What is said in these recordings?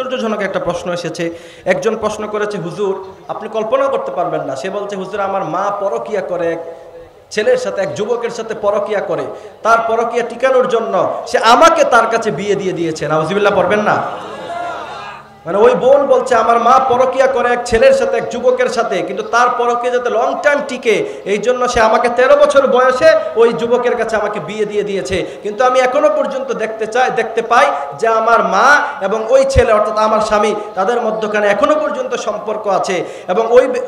আশ্চর্যজনক একটা প্রশ্ন এসেছে। একজন প্রশ্ন করেছে, হুজুর আপনি কল্পনা করতে পারবেন না। সে বলছে, হুজুর আমার মা পরকিয়া করে, এক ছেলের সাথে, এক যুবকের সাথে পরকিয়া করে, তার পরকিয়া টিকানোর জন্য সে আমাকে তার কাছে বিয়ে দিয়ে দিয়েছে। নাউজুবিল্লাহ পড়বেন না? মানে ওই বোন বলছে আমার মা পরকিয়া করে এক ছেলের সাথে, এক যুবকের সাথে, কিন্তু তার পরকিয়া যাতে লং টাইম টিকে এই জন্য সে আমাকে 13 বছর বয়সে ওই যুবকের কাছে আমাকে বিয়ে দিয়ে দিয়েছে। কিন্তু আমি এখনো পর্যন্ত দেখতে পাই যে আমার মা এবং ওই ছেলে অর্থাৎ আমার স্বামী, তাদের মধ্যখানে এখনো পর্যন্ত সম্পর্ক আছে। এবং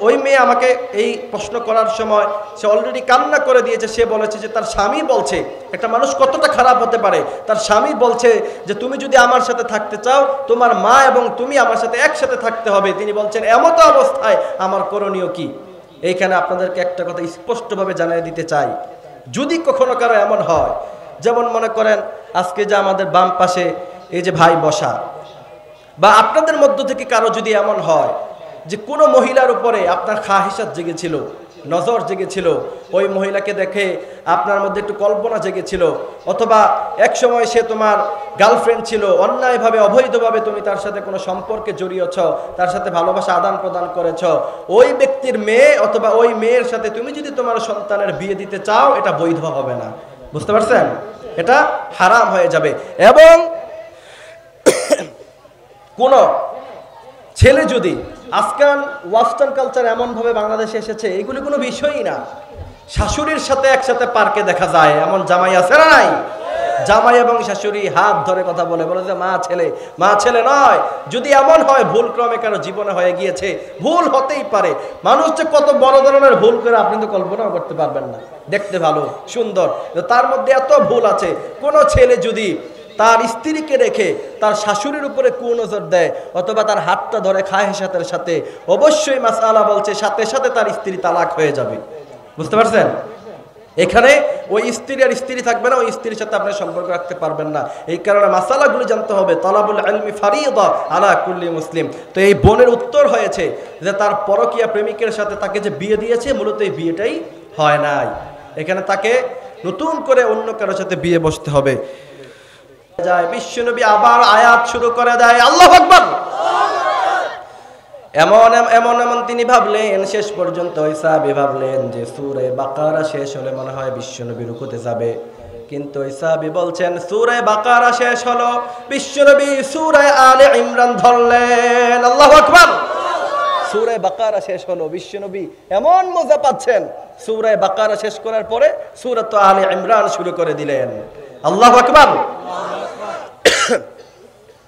ওই মেয়ে আমাকে এই প্রশ্ন করার সময় সে অলরেডি কান্না করে দিয়েছে। সে বলেছে যে তার স্বামী বলছে, একটা মানুষ কতটা খারাপ হতে পারে, তার স্বামী বলছে যে তুমি যদি আমার সাথে থাকতে চাও তোমার মা এবং তুমি আমার সাথে একসাথে থাকতে হবে। তিনি বলছেন এমত অবস্থায় আমার করণীয় কি? এইখানে আপনাদেরকে একটা কথা স্পষ্টভাবে জানিয়ে দিতে চাই, যদি কখনো কারো এমন হয়, যেমন মনে করেন আজকে যে আমাদের বাম পাশে এই যে ভাই বসা, বা আপনাদের মধ্য থেকে কারো যদি এমন হয় যে কোনো মহিলার উপরে আপনার খাহিসাত জেগেছিল, নজর জেগেছিল, ওই মহিলাকে দেখে আপনার মধ্যে একটু কল্পনা জেগেছিল, অথবা এক সময় সে তোমার গার্লফ্রেন্ড ছিল, অন্যায়ভাবে অবৈধভাবে তুমি তার সাথে কোনো সম্পর্কে জড়িয়েছ, তার সাথে ভালোবাসা আদান প্রদান করেছ, ওই ব্যক্তির মেয়ে অথবা ওই মেয়ের সাথে তুমি যদি তোমার সন্তানের বিয়ে দিতে চাও এটা বৈধ হবে না। বুঝতে পারছেন? এটা হারাম হয়ে যাবে। এবং কোন ছেলে যদি, আজকাল ওয়েস্টার্ন কালচার এমনভাবে বাংলাদেশে এসেছে, এগুলি কোনো বিষয়ই না। শাশুড়ির সাথে একসাথে পার্কে দেখা যায়, এমন জামাই আছে না নাই? জামাই এবং শাশুড়ি হাত ধরে কথা বলে যে মা ছেলে, মা ছেলে নয়। যদি এমন হয় ভুল ক্রমে কারো জীবনে হয়ে গিয়েছে, ভুল হতেই পারে। মানুষ যে কত বড় ধরনের ভুল করে আপনি তো কল্পনাও করতে পারবেন না। দেখতে ভালো সুন্দর, তার মধ্যে এত ভুল আছে। কোন ছেলে যদি তার স্ত্রীকে রেখে তার শাশুড়ির উপরে কুনজর দেয় অথবা তার হাতটা ধরে খাহিসাতের সাথে, অবশ্যই মাসআলা বলছে সাথে সাথে তার স্ত্রী তালাক হয়ে যাবে। বুঝতে পারছেন? এখানে ওই স্ত্রী আর স্ত্রী থাকবে না, ওই স্ত্রীর সাথে আপনি সম্পর্ক রাখতে পারবেন না। এই কারণে মাসালাগুলো জানতে হবে। তালাবুল ইলমি ফারিদা আলা কুল্লি মুসলিম। তো এই বোনের উত্তর হয়েছে যে তার পরকীয়া প্রেমিকের সাথে তাকে যে বিয়ে দিয়েছে, মূলত এই বিয়েটাই হয় নাই। এখানে তাকে নতুন করে অন্য কারোর সাথে বিয়ে বসতে হবে। বিশ্বনবী আবার আয়াত শুরু করে দেয়, আল্লাহু আকবার। এমন তিনি ভাবলেন, শেষ পর্যন্ত সাহাবী ভাবলেন যে সূরা বাকারা শেষ হলে মনে হয় বিশ্বনবী রুকুতে যাবে, কিন্তু সাহাবী বলছেন সূরা বাকারা শেষ হলো, বিশ্বনবী সূরা আলে ইমরান ধরলেন। আল্লাহু আকবার। সূরা বাকারা শেষ হলো, বিশ্বনবী এমন মজা পাচ্ছেন, সূরা বাকারা শেষ করার পরে সূরা আলে ইমরান শুরু করে দিলেন। আল্লাহু আকবার।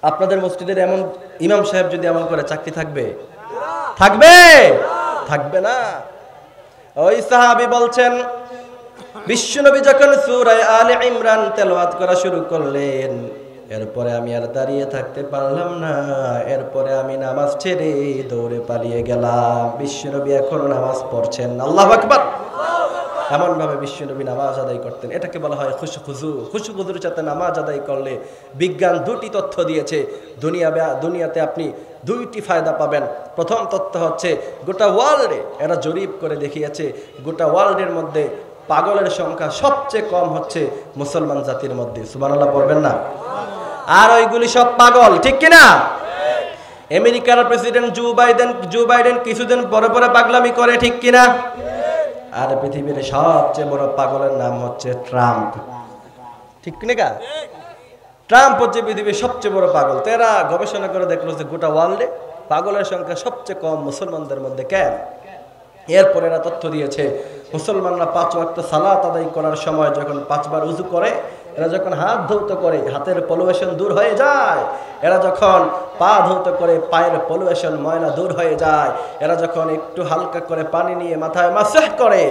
আপনাদের মসজিদের এমন ইমাম সাহেব যদি এমন করে, চাকরি থাকবে? থাকবে? থাকবে না। ওই সাহাবী বলছেন বিশ্বনবী যখন সূরা আলে ইমরান তেলাওয়াত করা শুরু করলেন, এরপরে আমি আর দাঁড়িয়ে থাকতে পারলাম না, এরপরে আমি নামাজ ছেড়ে দৌড়ে পালিয়ে গেলাম। বিশ্বনবী এখন নামাজ পড়ছেন। আল্লাহু আকবার। এমন ভাবে বিশ্বনবী নামাজ আদায় করতেন। এটাকে বলা হয় খুশু খুজুর সাথে নামাজ আদায় করলে বিজ্ঞান দুটি তথ্য দিয়েছে। দুনিয়াতে আপনি দুইটি ফায়দা পাবেন। প্রথম তথ্য হচ্ছে গোটা ওয়ার্ল্ডে এরা জরিপ করে দেখিয়েছে, গোটা ওয়ার্ল্ডের মধ্যে পাগলের সংখ্যা সবচেয়ে কম হচ্ছে মুসলমান জাতির মধ্যে। সুবহানাল্লাহ পড়বেন না? আর ওইগুলি সব পাগল, ঠিক কিনা? আমেরিকার প্রেসিডেন্ট জো বাইডেন কিছুদিন পরে পরে পাগলামি করে, ঠিক কিনা? আর পৃথিবীর সবচেয়ে বড় পাগলের নাম হচ্ছে ট্রাম্প, ঠিক কিনা? ট্রাম্প হচ্ছে পৃথিবীর সবচেয়ে বড় পাগল। তো এরা গবেষণা করে দেখলো যে গোটা ওয়ার্ল্ডে পাগলের সংখ্যা সবচেয়ে কম মুসলমানদের মধ্যে। কেন? এরপরে এরা তথ্য দিয়েছে মুসলমানরা 5 ওয়াক্ত সালাত আদায় করার সময় যখন 5 বার উযু করে, এরা যখন হাত ধৌত করে হাতের পলিউশন দূর হয়ে যায়, এরা যখন পা ধৌত করে পায়ের পলিউশন ময়লা দূর হয়ে যায়, এরা যখন একটু হালকা করে পানি নিয়ে মাথায় মাসাহ করে,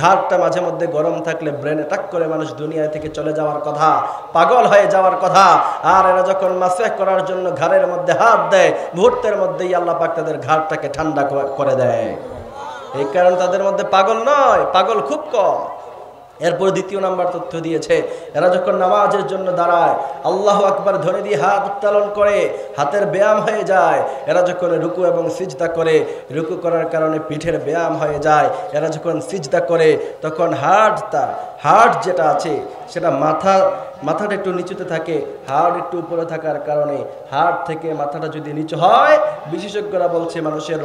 ঘাড়টা মাঝে মধ্যে গরম থাকলে ব্রেনে টাক করে মানুষ দুনিয়া থেকে চলে যাওয়ার কথা, পাগল হয়ে যাওয়ার কথা। আর এরা যখন মাসাহ করার জন্য ঘাড়ের মধ্যে হাত দেয়, মুহূর্তের মধ্যেই আল্লাহ পাক তাদের ঘাড়টাকে ঠান্ডা করে দেয়। এই কারণে তাদের মধ্যে পাগল নয়, পাগল খুব কম। এরপর দ্বিতীয় নাম্বার তথ্য দিয়েছে, এরা যখন নামাজের জন্য দাঁড়ায়, আল্লাহু আকবার ধ্বনি দিয়ে হাত উত্তোলন করে, হাতের ব্যায়াম হয়ে যায়। এরা যখন রুকু এবং সিজদা করে, রুকু করার কারণে পিঠের ব্যায়াম হয়ে যায়। এরা যখন সিজদা করে তখন হার্ট যেটা আছে সেটা মাথাটা একটু নিচুতে থাকে, হাড় একটু উপরে থাকার কারণে হাড় থেকে মাথাটা যদি নিচু হয়, বিশেষজ্ঞরা বলছে মানুষের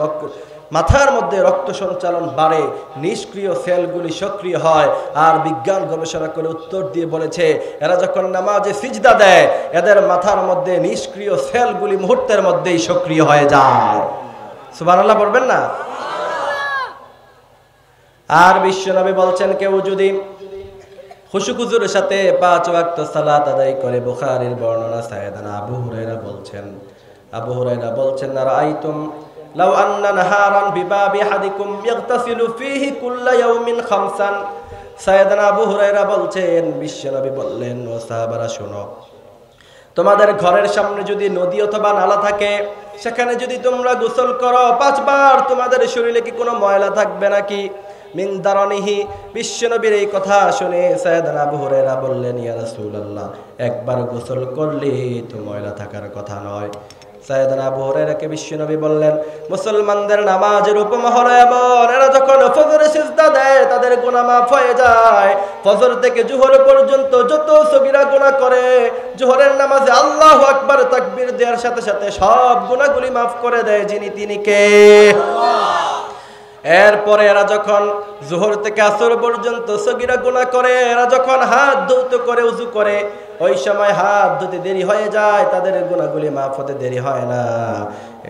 মাথার মধ্যে রক্ত সঞ্চালন বাড়ে, নিষ্ক্রিয় সেলগুলি সক্রিয় হয়। আর বিজ্ঞান গবেষণা করে উত্তর দিয়ে বলেছে, এরা যখন নামাজে সিজদা দেয়, এদের মাথার মধ্যে নিষ্ক্রিয় সেলগুলি মুহূর্তের মধ্যেই সক্রিয় হয়ে যায়। সুবহানাল্লাহ পড়বেন না? আর বিশ্বনবী বলছেন, কেউ যদি খুশুখুজুর সাথে 5 ওয়াক্ত সালাত আদায় করে, বুখারীর বর্ণনা, সাইয়েদনা আবু হুরায়রা বলছেন রাআইতুম লাউ আন্না নাহারান বিবাবি আহাদিকুম ইয়াগতাসিলু ফীহি কুল্লা ইয়াউমিন খামসান। সাইয়েদনা আবু হুরায়রা বলছেন, বিশ্বনবী বললেন, ও সাহাবারা শোনো, তোমাদের ঘরের সামনে যদি নদী অথবা নালা থাকে, সেখানে যদি তোমরা গোসল করো 5 বার, তোমাদের শরীরে কি কোনো ময়লা থাকবে নাকি? মিন দারানিহি। বিশ্বনবীর এই কথা শুনে সাইয়েদনা আবু হুরায়রা বললেন, ইয়া রাসূলুল্লাহ, একবার গোসল করলে তো ময়লা থাকার কথা নয়। সাইয়েদনা আবু হুরায়রাকে বিশ্বনবী বললেন, মুসলমানদের নামাজের উপমা হলো এমন, এরা যখন ফজরে সিজদা দেয় তাদের গুনাহ মাফ হয়ে যায়। ফজর থেকে জোহর পর্যন্ত যত সগীরা গুনাহ করে, জোহরের নামাজে আল্লাহু আকবার তাকবীর দেওয়ার সাথে সাথে সব গুনাহগুলি মাফ করে দেয় যিনি, তিনি কে? আল্লাহ। এরপরে এরা যখন জোহর থেকে আসর পর্যন্ত সগীরা গুনাহ করে, এরা যখন হাত ধৌত করে ওযু করে, ওই সময় হাত ধুতে দেরি হয়ে যায়, তাদের গুনাহগুলি মাফ হতে দেরি হয় না।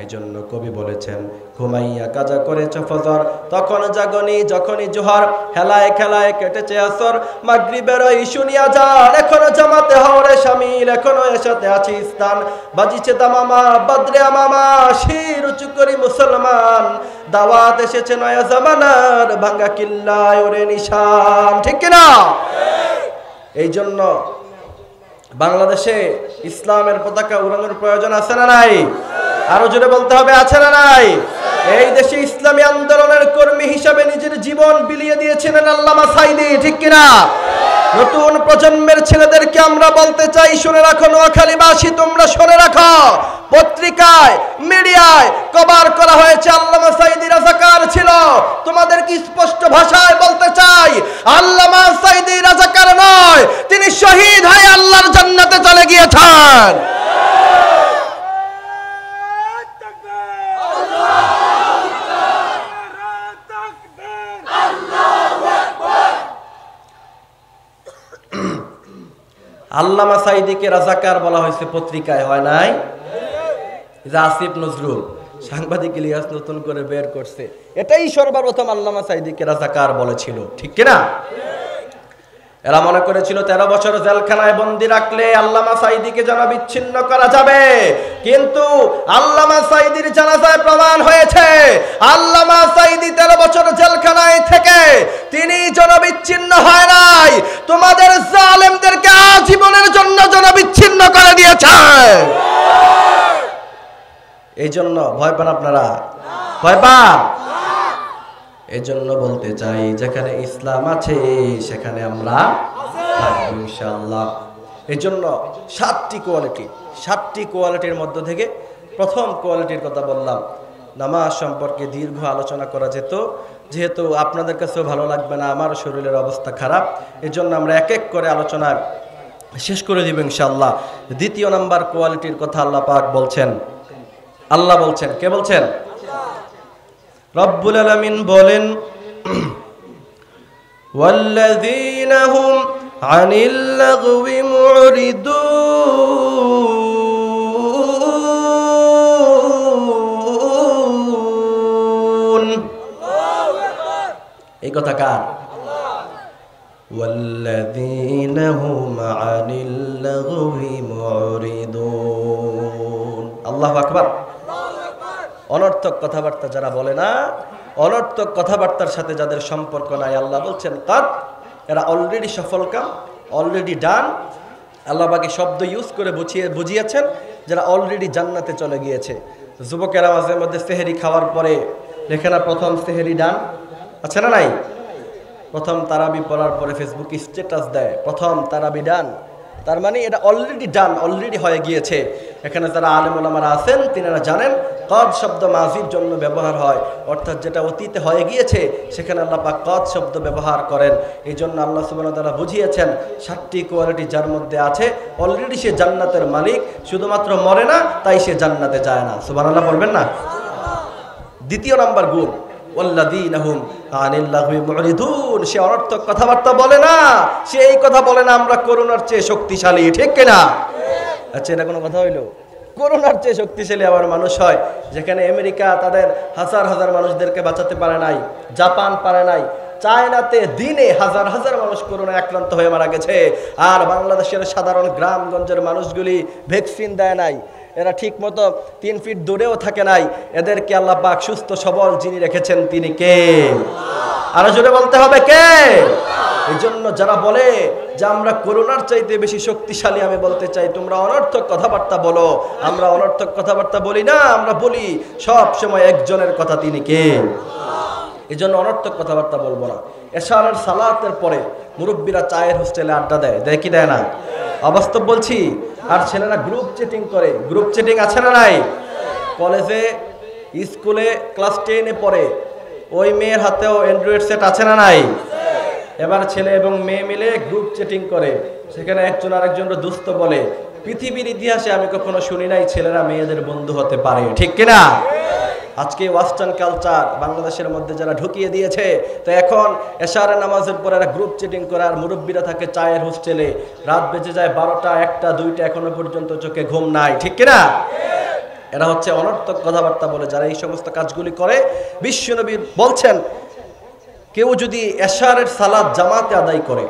এজন্য কবি বলেছেন, ঘুমাইয়া কাজা করেছ ফজর, তখন জাগনি যখনই জোহর, হেলায় খেলায় কেটেছে আসর, মাগরিবের শুনিয়া যান, এখনো জামাতে হওরে শামিল, এখনো এসাতে আছি স্থান, বাজিছে দামামা বদরে আমামা, শির উঁচু করি মুসলমান, দাওয়াত এসেছে নয়া জামানার, ভাঙ্গা কিল্লায় ওরে নিশান। ঠিক কিনা? এই জন্য বাংলাদেশে ইসলামের পতাকা উড়ানোর প্রয়োজন আছে না নাই? আরো জোরে বলতে হবে, আছে না নাই? এই দেশে ইসলামী আন্দোলনের কর্মী হিসাবে নিজের জীবন বিলিয়ে দিয়েছিলেন আল্লামা সাঈদী। ঠিক কিনা? নতুন প্রজন্মের ছেলেদেরকে আমরা বলতে চাই, শুনে রাখো, নোয়াখালীবাসী তোমরা শুনে রাখো, পত্রিকায় মিডিয়ায় কভার করা হয়েছে আল্লামা সাঈদী রাজাকার ছিল। তোমাদেরকে স্পষ্ট ভাষায় বলতে চাই, আল্লামা সাঈদী রাজাকার নয়, তিনি শহীদ হয়ে আল্লাহর জান্নাতে চলে গিয়েছেন। আল্লামা সাঈদীকে রাজাকার বলা হয়েছে পত্রিকায়, হয় নাই? আসিফ নজরুল সাংবাদিক ইলিয়াস নতুন করে বের করছে, এটাই সর্বপ্রথম আল্লামা সাঈদীকে রাজাকার বলেছিল। ঠিক কিনা? এরা মনে করেছিল 13 বছর জেলখানায় বন্দী রাখলে আল্লামা সাঈদীকে যেন বিচ্ছিন্ন করা যাবে, কিন্তু আল্লামা সাঈদীর জানাজায় প্রমাণ হয়েছে আল্লামা সাঈদী 13 বছর জেলখানায় থেকে তিনি যেন বিচ্ছিন্ন হয় নাই, তোমাদের জালেমদেরকে আজীবনের জন্য যেন বিচ্ছিন্ন করে দিয়েছে। এই জন্য ভয় পান আপনারা? ভয় পান? এই জন্য বলতে চাই, যেখানে ইসলাম আছে সেখানে আমরা থাকবো ইনশাআল্লাহ। এই জন্য 7টি কোয়ালিটির মধ্য থেকে প্রথম কোয়ালিটির কথা বললাম। নামাজ সম্পর্কে দীর্ঘ আলোচনা করা যেত, যেহেতু আপনাদের কাছেও ভালো লাগবে না, আমার শরীরের অবস্থা খারাপ, এই জন্য আমরা এক এক করে আলোচনা শেষ করে দিব ইনশাআল্লাহ। দ্বিতীয় নাম্বার কোয়ালিটির কথা আল্লাহ পাক বলছেন, আল্লাহ বলছেন, কে বলছেন? রব্বুল আলামিন বলেন, ওয়াল্লাযীনা হুম আনিল লাগওয়ি মুরিদুন। এই কথা কার? ওয়াল্লাযীনা হুম আনিল লাগওয়ি মুরিদুন। আল্লাহু আকবার। অনর্থক কথাবার্তা যারা বলে না, অনর্থক কথাবার্তার সাথে যাদের সম্পর্ক নাই, আল্লাহ বলছেন কাদ, এরা অলরেডি সফল কাম, অলরেডি ডান। আল্লাহ বাকি শব্দ ইউজ করে বুঝিয়েছেন যারা অলরেডি জান্নাতে চলে গিয়েছে। যুবকেরা মাঝে মধ্যে সেহেরি খাওয়ার পরে লেখে না, প্রথম সেহেরি ডান, আছে না নাই? প্রথম তারাবি পড়ার পরে ফেসবুকে স্ট্যাটাস দেয়, প্রথম তারাবি ডান। তার মানে এটা অলরেডি ডান, অলরেডি হয়ে গিয়েছে। এখানে যারা আলেম ওলামারা আছেন তিনারা জানেন কদ শব্দ মাজির জন্য ব্যবহার হয়, অর্থাৎ যেটা অতীতে হয়ে গিয়েছে সেখানে আল্লাহ পাক কদ শব্দ ব্যবহার করেন। এই জন্য আল্লাহ সুবহানাহু ওয়া তাআলা বুঝিয়েছেন 7টি কোয়ালিটি যার মধ্যে আছে অলরেডি সে জান্নাতের মালিক, শুধুমাত্র মরে না তাই সে জান্নাতে যায় না। সুবহানাল্লাহ বলবেন না? দ্বিতীয় নাম্বার গুণ ওয়াল্লাযীনা হুম আনিল লাগবি মুরিদুন, সে অনর্থক কথাবার্তা বলে না, সে এই কথা বলে না আমরা করোনার চেয়ে শক্তিশালী, ঠিক কিনা? আচ্ছা, এটা কোনো কথা হইলো? করোনার চেয়ে শক্তিশালী আবার মানুষ হয়, যেখানে আমেরিকা তাদের হাজার হাজার মানুষদেরকে বাঁচাতে পারে নাই, জাপান পারে নাই, চায়নাতে দিনে হাজার হাজার মানুষ করোনায় আক্রান্ত হয়ে মারা গেছে, আর বাংলাদেশের সাধারণ গ্রামগঞ্জের মানুষগুলি ভ্যাকসিন দেয় নাই, এরা ঠিক মতো 3 ফিট দূরেও থাকে নাই, এদেরকে আল্লাহ পাক সুস্থ সবল যিনি রেখেছেন তিনি কে? আরো জোরে বলতে হবে কে? এই জন্য যারা বলে যে আমরা করোনার চাইতে বেশি শক্তিশালী, আমি বলতে চাই তোমরা অনর্থক কথাবার্তা বলো। আমরা অনর্থক কথাবার্তা বলি না, আমরা বলি সব সময় একজনের কথা, তিনি কে? এই জন্য অনর্থক কথাবার্তা বলবো না। এশারের সালাতের পরে মুরব্বীরা চায়ের হোস্টেলে আড্ডা দেয়, দেয় কি দেয় না? অবাস্তব বলছি? আর ছেলেরা গ্রুপ চ্যাটিং করে, গ্রুপ চ্যাটিং আছে না নাই? কলেজে স্কুলে ক্লাস 10-এ পড়ে ওই মেয়ের হাতেও অ্যান্ড্রয়েড সেট আছে না নাই? এবার ছেলে এবং মেয়ে মিলে গ্রুপ চ্যাটিং করে, সেখানে একজন আরেকজনকে দুস্থ বলে। পৃথিবীর ইতিহাসে আমি কখনো শুনি নাই ছেলেরা মেয়েদের বন্ধু হতে পারে, ঠিক কিনা? আজকে ওয়েস্টার্ন কালচার বাংলাদেশের মধ্যে যারা ঢুকিয়ে দিয়েছে, তো এখন এশারের নামাজের পরে এরা গ্রুপ চ্যাটিং করে, আর মুরব্বীরা থাকে চায়ের হোস্টেলে, রাত বেজে যায় 12টা, 1টা, 2টা, এখনো পর্যন্ত চোখে ঘুম নাই, ঠিক কিনা? এরা হচ্ছে অনর্থক কথাবার্তা বলে যারা এই সমস্ত কাজগুলি করে। বিশ্বনবী বলছেন কেউ যদি এশারের সালাত জামাতে আদায় করে,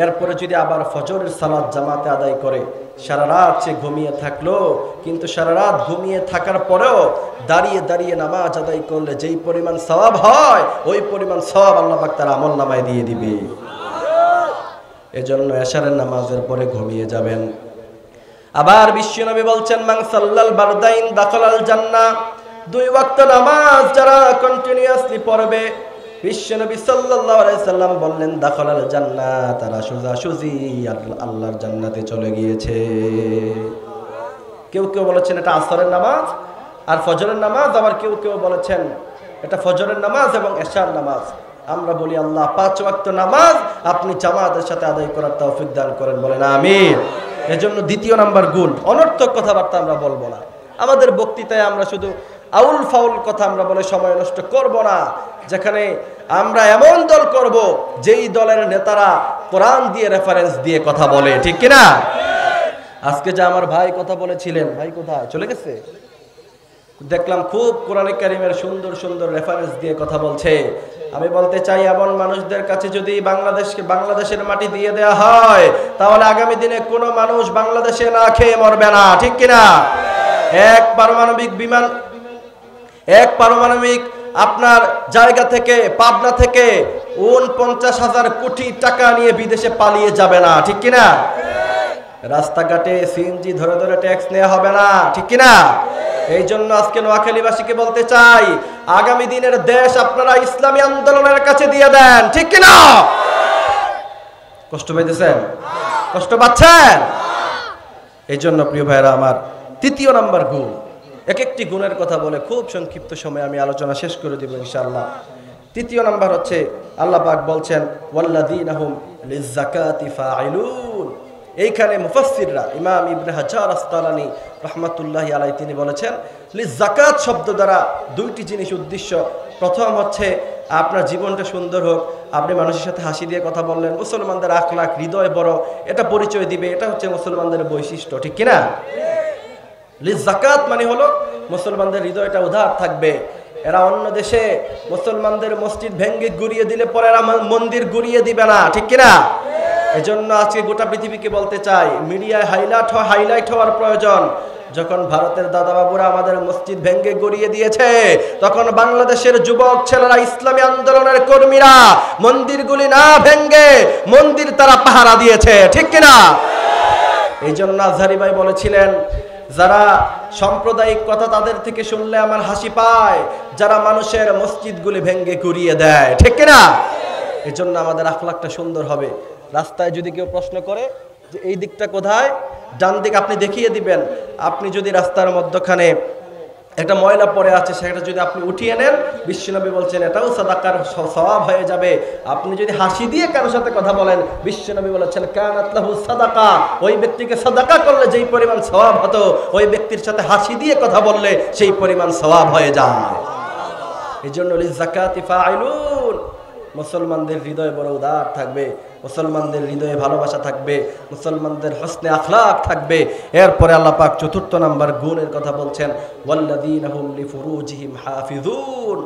এরপরে যদি আবার ফজরের সালাত জামাতে আদায় করে, সারা রাত সে ঘুমিয়ে থাকলো, কিন্তু সারা রাত ঘুমিয়ে থাকার পরেও দাঁড়িয়ে দাঁড়িয়ে নামাজ আদায় করলে যেই পরিমাণ সওয়াব হয়, ওই পরিমাণ সওয়াব আল্লাহ পাক তার আমল নামায় দিয়ে দিবে। এজন্য এশারের নামাজের পরে ঘুমিয়ে যাবেন। আবার বিশ্বনবী বলছেন মান সাল্লাল বারদাইন দাখালাল জান্নাহ, 2 ওয়াক্ত নামাজ যারা কন্টিনিউয়াসলি পড়বে, বিশ্বনবী সাল্লাল্লাহু আলাইহি সাল্লাম বললেন দাখালাল জান্নাহ, তারা সোজাসুজি আল্লাহর জান্নাতে চলে গিয়েছে। কেউ কেউ বলেছেন এটা আসরের নামাজ আর ফজরের নামাজ, আবার কেউ কেউ বলেছেন এটা ফজরের নামাজ এবং এশার নামাজ। আমরা বলি আল্লাহ 5 ওয়াক্ত নামাজ আপনি জামাতের সাথে আদায় করার তৌফিক দান করেন, বলেন আমিন। এজন্য দ্বিতীয় নাম্বার গুণ, অনর্থক কথাবার্তা আমরা বলবো না। আমাদের বক্তৃতায় আমরা শুধু আউল ফাউল কথা আমরা বলে সময় নষ্ট করব না, যেখানে আমরা এমন দল করব যেই দলের নেতারা কোরআন দিয়ে রেফারেন্স দিয়ে কথা বলে, ঠিক কিনা? আজকে যে আমার ভাই কথা বলেছিলেন, ভাই কোথায় চলে গেছে? দেখলাম খুব কোরআন কারীমের সুন্দর সুন্দর রেফারেন্স দিয়ে কথা বলছে। আমি বলতে চাই এমন মানুষদের কাছে যদি বাংলাদেশের মাটি দিয়ে দেওয়া হয়, তাহলে আগামী দিনে কোনো মানুষ বাংলাদেশে না খেয়ে মরবে না, ঠিক কিনা? এক পারমাণবিক আপনার জায়গা থেকে, পাবনা থেকে 49,000 কোটি টাকা নিয়ে বিদেশে পালিয়ে যাবে না, ঠিক কিনা? রাস্তাঘাটে সিএনজি ধরে ধরে ট্যাক্স নেওয়া হবে না, ঠিক কিনা? এই জন্য আজকে নোয়াখালীবাসীকে বলতে চাই আগামী দিনের দেশ আপনারা ইসলামী আন্দোলনের কাছে দিয়ে দেন, ঠিক কিনা? কষ্ট পাইতেছেন? কষ্ট পাচ্ছেন? এই জন্য প্রিয় ভাইরা আমার, তৃতীয় নাম্বার গুণ, এক একটি গুণের কথা বলে খুব সংক্ষিপ্ত সময়ে আমি আলোচনা শেষ করে দিব ইনশাআল্লাহ। তৃতীয় নাম্বার হচ্ছে আল্লাহ পাক বলছেন ওয়াল্লাযীনা হুম লিয-যাকাতি ফাঈলুন। এইখানে মুফাসসিররা ইমাম ইবনে হাজার আসকালানী রাহমাতুল্লাহি আলাইহি তিনি বলেছেন লিয-যাকাত শব্দ দ্বারা 2টি জিনিস উদ্দেশ্য। প্রথম হচ্ছে আপনার জীবনটা সুন্দর হোক, আপনি মানুষের সাথে হাসি দিয়ে কথা বললেন, মুসলমানদের আখলাক, হৃদয় বড়, এটা পরিচয় দিবে, এটা হচ্ছে মুসলমানদের বৈশিষ্ট্য, ঠিক কিনা? লিয-যাকাত মানে হলো মুসলমানদের হৃদয়টা উদার থাকবে। এরা অন্য দেশে মুসলমানদের মসজিদ ভেঙ্গে গুড়িয়ে দিলে পরে এরা মন্দির গুড়িয়ে দিবে না, ঠিক কিনা? এজন্য আজকে গোটা পৃথিবীকে বলতে চাই মিডিয়ায় হাইলাইট হওয়ার প্রয়োজন। যখন ভারতের দাদাবাবুরা আমাদের মসজিদ ভেঙ্গে গড়িয়ে দিয়েছে, তখন বাংলাদেশের যুবক ছেলেরা, ইসলামী আন্দোলনের কর্মীরা মন্দিরগুলি না ভেঙ্গে মন্দির তারা পাহারা দিয়েছে, ঠিক কিনা? এই জন্য আজহারি ভাই বলেছিলেন যারা সাম্প্রদায়িক কথা তাদের থেকে শুনলে আমার হাসি পায়, যারা মানুষের মসজিদগুলি ভেঙ্গে গুড়িয়ে দেয়, ঠিক কিনা? এই জন্য আমাদের আখলাকটা সুন্দর হবে। রাস্তায় যদি কেউ প্রশ্ন করে যে এই দিকটা কোথায়, ডান দিক আপনি দেখিয়ে দিবেন। আপনি যদি রাস্তার মধ্যখানে একটা ময়লা পড়ে আছে সেটা যদি আপনি উঠিয়ে নেন, বিশ্বনবী বলছেন এটাও সাদাকার সওয়াব হয়ে যাবে। আপনি যদি হাসি দিয়ে কারোর সাথে কথা বলেন, বিশ্বনবী বলেছেন কানাত লাহু সাদাকা, ওই ব্যক্তিকে সাদাকা করলে যেই পরিমাণ সওয়াব হতো, ওই ব্যক্তির সাথে হাসি দিয়ে কথা বললে সেই পরিমাণ সওয়াব হয়ে যায়। এই জন্য লিযাকাতি ফাইলুন, মুসলমানদের হৃদয় বড় উদার থাকবে, মুসলমানদের হৃদয়ে ভালোবাসা থাকবে, মুসলমানদের হসনে আখলাক থাকবে। এরপরে আল্লাহ পাক চতুর্থ নাম্বার গুণের কথা বলছেন, ওয়াল্লাযীনা হুম লিফুরুজিহিম হাফিজুন,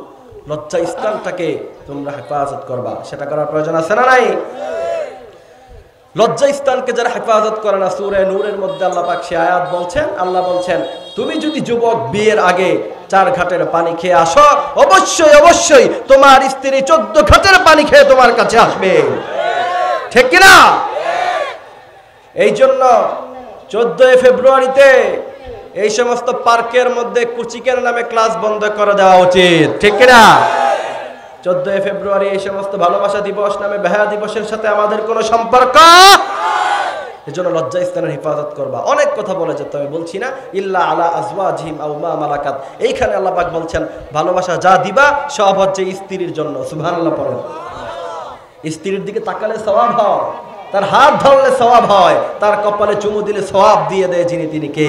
লজ্জা স্থানটাকে তোমরা হেফাজত করবা। সেটা করার প্রয়োজন আছে না নাই? লজ্জা স্থানকে যারা হেফাজত করে না, সূরা নূরের মধ্যে আল্লাহ পাক সে আয়াত বলছেন, আল্লাহ বলছেন তুমি যদি যুবক বিয়ের আগে 4 ঘাটের পানি খেয়ে আসো, অবশ্যই অবশ্যই তোমার স্ত্রী 14 ঘাটের পানি খেয়ে তোমার কাছে আসবে, ঠিক কিনা? এই জন্য 14 ফেব্রুয়ারিতে এই সমস্ত পার্কের মধ্যে কুচিকের নামে ক্লাস বন্ধ করে দেওয়া উচিত, ঠিক কিনা? 14 ফেব্রুয়ারি এই সমস্ত ভালোবাসা দিবস নামে বেহায়া দিবসের সাথে আমাদের কোনো সম্পর্ক। এই জন্য লজ্জা স্থানের হেফাজত করবা। অনেক কথা বলে যেতে হবে, বলছি না, ইল্লা আলা আজওয়াজিহিম আও মা মালাকাত। এইখানে আল্লাহ পাক বলছেন ভালোবাসা যা দিবা সব হচ্ছে স্ত্রীর জন্য। সুবহানাল্লাহ পড়েন। স্ত্রীর দিকে তাকালে সওয়াব হয়, তার হাত ধরলে সওয়াব হয়, তার কপালে চুমু দিলে সওয়াব দিয়ে দেয় যিনি তিনি কে?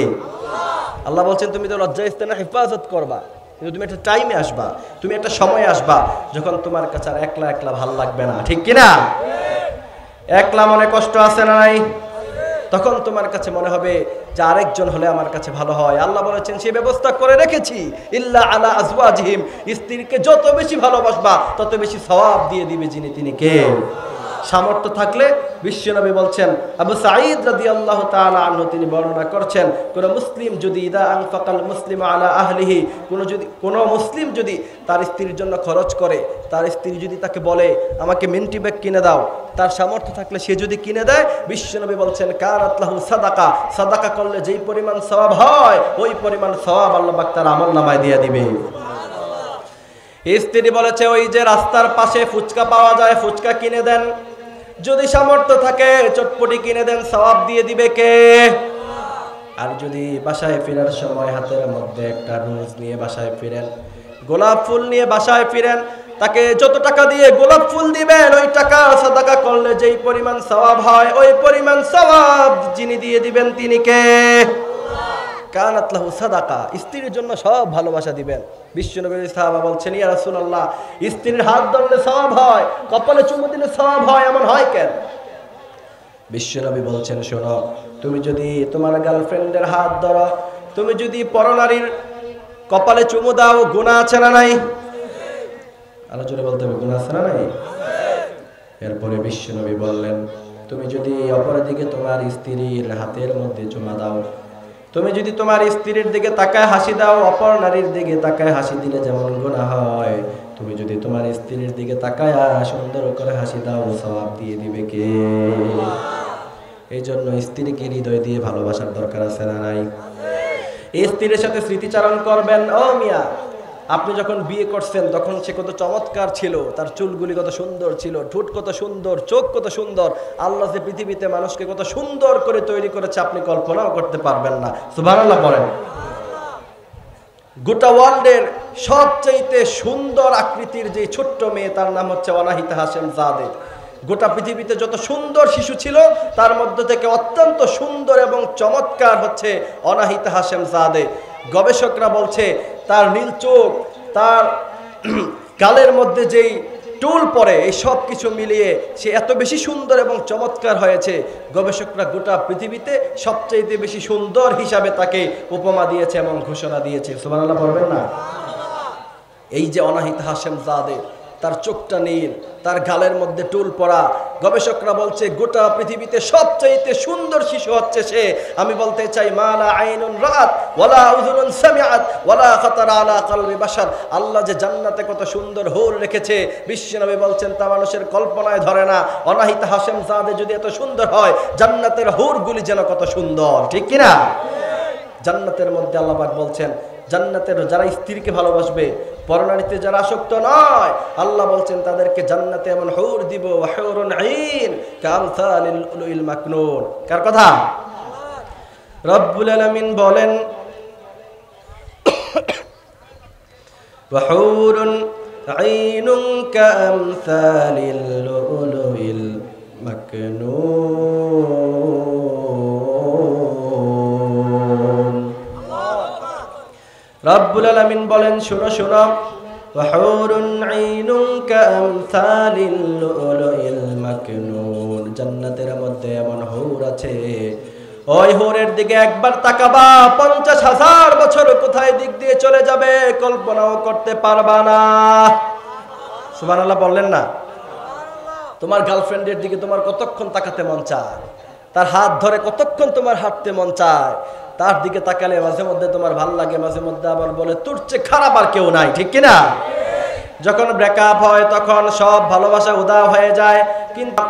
আল্লাহ বলছেন তুমি তো লজ্জা স্থানের হেফাজত করবা, কিন্তু তুমি একটা টাইমে আসবা, তুমি একটা সময় আসবা যখন তোমার কাছে আর একলা একলা ভাল লাগবে না, ঠিক কিনা? একলা মনে কষ্ট আছে না নাই? তখন তোমার কাছে মনে হবে যে আরেকজন হলে আমার কাছে ভালো হয়। আল্লাহ বলেছেন সেই ব্যবস্থা করে রেখেছি, ইল্লা আলা আজওয়াজিহিম, স্ত্রীকে যত বেশি ভালোবাসবা তত বেশি সওয়াব দিয়ে দিবে যিনি তিনি কে? সামর্থ্য থাকলে বিশ্বনবী বলছেন, আবু সাঈদ রাদিয়াল্লাহু তাআলা আনহু তিনি বর্ণনা করছেন, কোন মুসলিম যদি ইদা আনফাকাল মুসলিম আলা আহলিহি, কোন মুসলিম যদি তার স্ত্রীর জন্য খরচ করে, তার স্ত্রী যদি তাকে বলে আমাকে মিন্টি ব্যাগ কিনে দাও, তার সামর্থ্য থাকলে সে যদি কিনে দেয়, বিশ্বনবী বলছেন কানাত লাহু সাদাকা, সাদাকা করলে যেই পরিমাণ সওয়াব হয় ওই পরিমাণ সওয়াব আল্লাহ পাক তার আমলনামায় দিয়ে দিবে। স্ত্রী বলেছে ওই যে রাস্তার পাশে ফুচকা পাওয়া যায়, ফুচকা কিনে দেন, যদি সামর্থ্য থাকে চটপটি কিনে দেন, সওয়াব দিয়ে দিবে কে? আর যদি বাসায় ফেরার সময় হাতের মধ্যে একটা রোজ নিয়ে বাসায় ফিরেন, গোলাপ ফুল নিয়ে বাসায় ফিরেন, তাকে যত টাকা দিয়ে গোলাপ ফুল দিবেন ওই টাকা সাদাকা করলে যেই পরিমাণ সওয়াব হয় ওই পরিমাণ সওয়াব যিনি দিয়ে দিবেন তিনি কে? কানাত লাহু সাদাকা, স্ত্রীর জন্য সব ভালোবাসা দিবেন। বিশ্বনবীর সাহাবা বলছেন ইয়া রাসূলুল্লাহ, স্ত্রীর হাত ধরলে সওয়াব হয়, কপালে চুমু দিলে সওয়াব হয়, এমন হয় কেন? বিশ্বনবী বলছেন শোনো, তুমি যদি তোমার গার্লফ্রেন্ডের হাত ধরো, তুমি যদি পরনারীর কপালে চুমু দাও, গুনাহ আছে না নাই? আরো জোরে বলতে হবে, গুনাহ আছে না নাই? এরপরে বিশ্বনবী বললেন তুমি যদি অপরাধীকে তোমার স্ত্রীর হাতের মধ্যে চুমা দাও, তুমি যদি তোমার স্ত্রীর দিকে তাকায় হাসি দাও, অপর নারীর দিকে তাকায় হাসি দিলে যেমন গুনাহ হয়, তুমি যদি তোমার স্ত্রীর দিকে তাকায় সুন্দর করে হাসি দাও, সওয়াব দিয়ে দিবে কে? এই জন্য স্ত্রীকে হৃদয় দিয়ে ভালোবাসার দরকার আছে না নাই? এই স্ত্রীর সাথে স্মৃতিচারণ করবেন। ও মিয়া, আপনি যখন বিয়ে করছেন তখন সে কত চমৎকার ছিল, তার চুলগুলি কত সুন্দর ছিল, ঠোঁট কত সুন্দর, চোখ কত সুন্দর, আল্লাহ যে পৃথিবীতে মানুষকে কত সুন্দর করে তৈরি করেছে আপনি কল্পনাও করতে পারবেন না। সুবহানাল্লাহ পড়েন। গোটা ওয়ার্ল্ডের সবচেয়ে সুন্দর আকৃতির যে ছোট্ট মেয়ে তার নাম হচ্ছে অনাহিতা হাশেম জাদে। গোটা পৃথিবীতে যত সুন্দর শিশু ছিল তার মধ্যে থেকে অত্যন্ত সুন্দর এবং চমৎকার হচ্ছে অনাহিতা হাশেম জাদে। গবেষকরা বলছে তার নীল চোখ, তার গালের মধ্যে যেই টুল পরে, এই সব কিছু মিলিয়ে সে এত বেশি সুন্দর এবং চমৎকার হয়েছে, গবেষকরা গোটা পৃথিবীতে সবচেয়ে বেশি সুন্দর হিসাবে তাকে উপমা দিয়েছে এবং ঘোষণা দিয়েছে। সুবহানাল্লাহ পড়বেন না? এই যে অনাহিতা হাশেম জাদে, তার চোখটা নীল, তার গালের মধ্যে টুল পরা, গবেষকরা বলছে গোটা পৃথিবীতে সবচাইতে সুন্দর শিশু হচ্ছে সে। আমি বলতে চাই মালা আইনুন রাত ওয়ালা উযুনুন সামিআত ওয়ালা খাতারা আলা কলবি বাশার। আল্লাহ যে জান্নাতে কত সুন্দর হুর রেখেছে, বিশ্বনবী বলছেন তা মানুষের কল্পনায় ধরে না। অনাহিতা হাশেম জাদে যদি এত সুন্দর হয়, জান্নাতের হুরগুলি যেন কত সুন্দর, ঠিক কিনা? জান্নাতের মধ্যে আল্লাহ পাক বলছেন জান্নাতের যারা স্ত্রীকে ভালোবাসবে, পরনারীতে যারা আসক্ত নয়, আল্লাহ বলছেন তাদেরকে জান্নাতে এমন হুর দিব, হুরুন আইন কামসালিল লুলুল মাকনুন। কার কথা? রব্বুল আলামিন বলেন ওয়াহুরুন আইনুন কামসালিল লুলুল মাকনুন। রব্বুল আলামিন বলেন শোনো শোনো, ওয়াহুরুন আইনুন কামসালিল লুলুল মাকনুন, জান্নাতের মধ্যে এমন হুর আছে, ওই হুরের দিকে একবার তাকাবা 50,000 বছর কোথায় দিক দিয়ে চলে যাবে কল্পনাও করতে পারবা না। সুবহানাল্লাহ বললেন না? তোমার গার্লফ্রেন্ডের দিকে তোমার কতক্ষণ তাকাতে মন চায়, তার হাত ধরে কতক্ষণ তোমার হাঁটতে মন চায়, তার দিকে তাকালে মাঝে মধ্যে তোমার ভাল লাগে, মাঝে মধ্যে আবার বলে তোর চেয়ে খারাপ আর কেউ নাই, ঠিক কিনা? যখন ব্রেকআপ হয় তখন সব ভালোবাসা উধাও হয়ে যায়। কিন্তু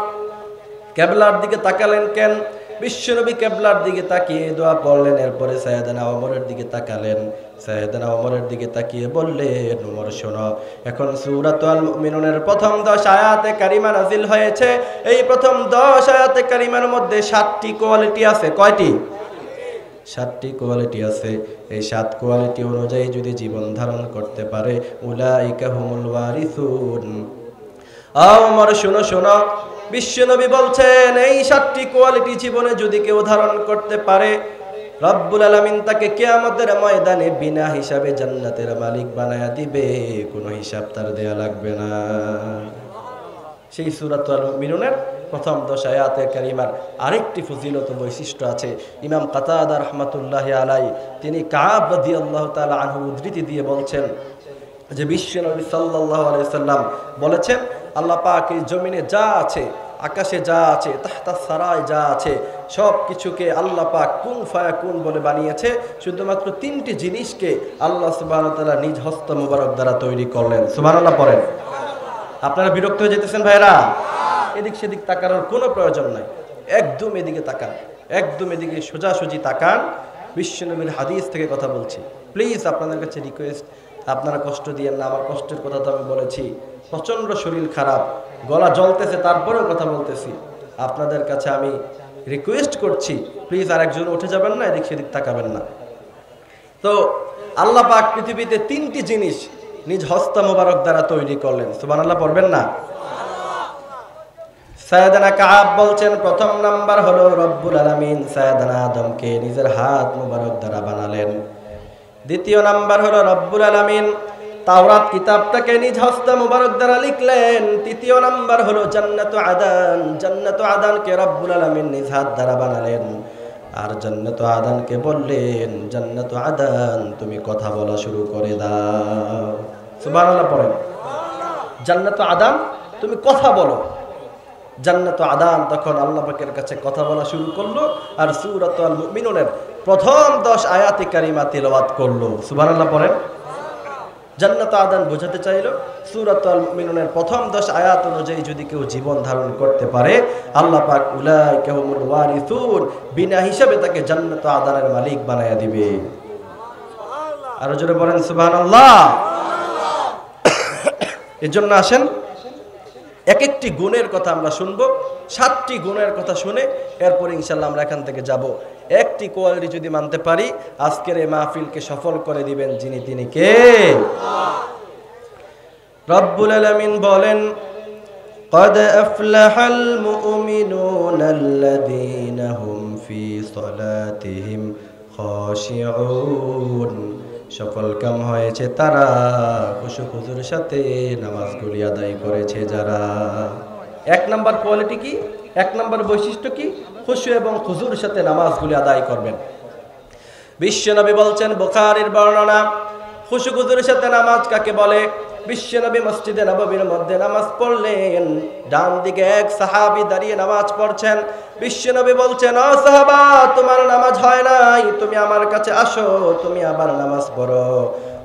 কেবলার দিকে তাকালেন কেন? বিশ্বনবী কেবলার দিকে তাকিয়ে দোয়া পড়লেন, এরপরে সাইয়েদনা ওমরের দিকে তাকালেন, সাইয়েদনা ওমরের দিকে তাকিয়ে বললেন ওমর শোনো, এখন সূরাতুল মুমিনুনের প্রথম 10 আয়াতে কারিমা নাজিল হয়েছে। এই প্রথম 10 আয়াতে কারিমার মধ্যে 7টি কোয়ালিটি আছে। কয়টি? 7টি কোয়ালিটি আছে। এই 7 কোয়ালিটি অনুযায়ী যদি জীবন ধারণ করতে পারে উলাইকা হুমুল ওয়ারিসুন। ওমর শোনো শোনো, বিশ্বনবী বলছেন এই 7টি কোয়ালিটি জীবনে যদি কেউ ধারণ করতে পারে, রব্বুল আলামিন তাকে কিয়ামতের ময়দানে বিনা হিসাবে জান্নাতের মালিক বানায়া দিবে, কোনো হিসাব তার দেয়া লাগবে না। সেই সূরাতুল মুমিনুনের প্রথম 10 আয়াতে কারিমার আরেকটি ফজিলত বৈশিষ্ট্য আছে। ইমাম কাতাদা রাহমাতুল্লাহি আলাইহি তিনি কাব রাদিয়াল্লাহু তাআলা আনহু উদ্ধৃতি দিয়ে বলছেন যে বিশ্বনবী সাল্লাল্লাহু আলাইহি সাল্লাম বলেছেন আল্লাহ পাক এই জমিনে যা আছে, আকাশে যা আছে, তাহতা সারায় যা আছে, সব কিছুকে আল্লাহ পাক কুন ফায়াকুন বলে বানিয়েছে। শুধুমাত্র 3টি জিনিসকে আল্লাহ সুবহানাহু ওয়া তাআলা নিজ হস্ত মুবারক দ্বারা তৈরি করলেন। সুবহানাল্লাহ পড়েন। আপনারা বিরক্ত হয়ে যেতেছেন ভাইরা? এদিক সেদিক তাকানোর কোনো প্রয়োজন নাই, একদম এদিকে তাকান, একদম এদিকে সোজাসুজি তাকান। বিশ্বনবীর হাদিস থেকে কথা বলছি, প্লিজ আপনাদের কাছে রিকোয়েস্ট, আপনারা কষ্ট দিয়েন না। আমার কষ্টের কথা তো আমি বলেছি, প্রচণ্ড শরীর খারাপ, গলা জ্বলতেছে, তারপরেও কথা বলতেছি। আপনাদের কাছে আমি রিকোয়েস্ট করছি, প্লিজ আর একজন উঠে যাবেন না, এদিক সেদিক তাকাবেন না। তো আল্লাহ পাক পৃথিবীতে 3টি জিনিস নিজ হস্ত মোবারক দ্বারা তৈরি করলেন। সুবহানাল্লাহ পড়বেন না? সাইয়েদনা কাব বলছেন প্রথম নাম্বার হলো রব্বুল আলামিন সাইয়েদনা আদমকে নিজের হাত মোবারক দ্বারা বানালেন। দ্বিতীয় নাম্বার হলো রব্বুল আলামিন তাওরাত কিতাবটাকে নিজ হস্ত মোবারক দ্বারা লিখলেন। তৃতীয় নাম্বার হলো জান্নাতু আদান, জান্নাতু আদানকে রব্বুল আলামিন নিজ হাত দ্বারা বানালেন। আর জান্নাতু আদানকে বললেন জান্নাতু আদান তুমি কথা বলা শুরু করে দাও। সুবহানাল্লাহ পড়েন। জান্নাতু আদান তুমি কথা বলো। জান্নাতু আদান তখন আল্লাহ পাকের কাছে কথা বলা শুরু করলো, আর সূরাতুল মুমিনুনের প্রথম 10 আয়াতে কারিমা তিলাওয়াত করলো। সুবহানাল্লাহ পড়েন। জান্নাতু আদান বোঝাতে চাইলো সূরাতুল মুমিনুনের প্রথম 10 আয়াত অনুযায়ী যদি কেউ জীবন ধারণ করতে পারে, আল্লাহ পাক উলাইকা হুমুল ওয়ারিসুন বিনা হিসাবে তাকে জান্নাতু আদানের মালিক বানায়া দিবে। আরো জোরে বলেন সুবহানাল্লাহ। এজন্য আসেন এক একটি গুণের কথা আমরা শুনবো, 7টি গুণের কথা শুনে এরপর ইনশাআল্লাহ আমরা এখান থেকে যাব। একটি কোয়ালিটি যদি মানতে পারি আজকের এই মাহফিলকে সফল করে দিবেন যিনি, তিনি কে? রব্বুল আলামিন বলেন قد أفلح المؤمنون الذين هم في صلاتهم خاشعون। সফল কাম হয়েছে তারা খুশু খুজুর সাথে নামাজগুলি আদায় করেছে যারা। 1 নাম্বার কোয়ালিটি কি? 1 নাম্বার বৈশিষ্ট্য কি? খুশু এবং খুজুর সাথে নামাজগুলি আদায় করবেন। বিশ্বনবী বলছেন বুখারীর বর্ণনা, খুশু খুজুর সাথে নামাজ কাকে বলে? বিশ্বনবী মসজিদে নববীর মধ্যে নামাজ পড়লেন, ডান দিকে এক সাহাবী দাঁড়িয়ে নামাজ পড়ছেন। বিশ্বনবী বলছেন ও সাহাবা তোমার নামাজ হয় নাই, তুমি আমার কাছে আসো, তুমি আবার নামাজ পড়ো।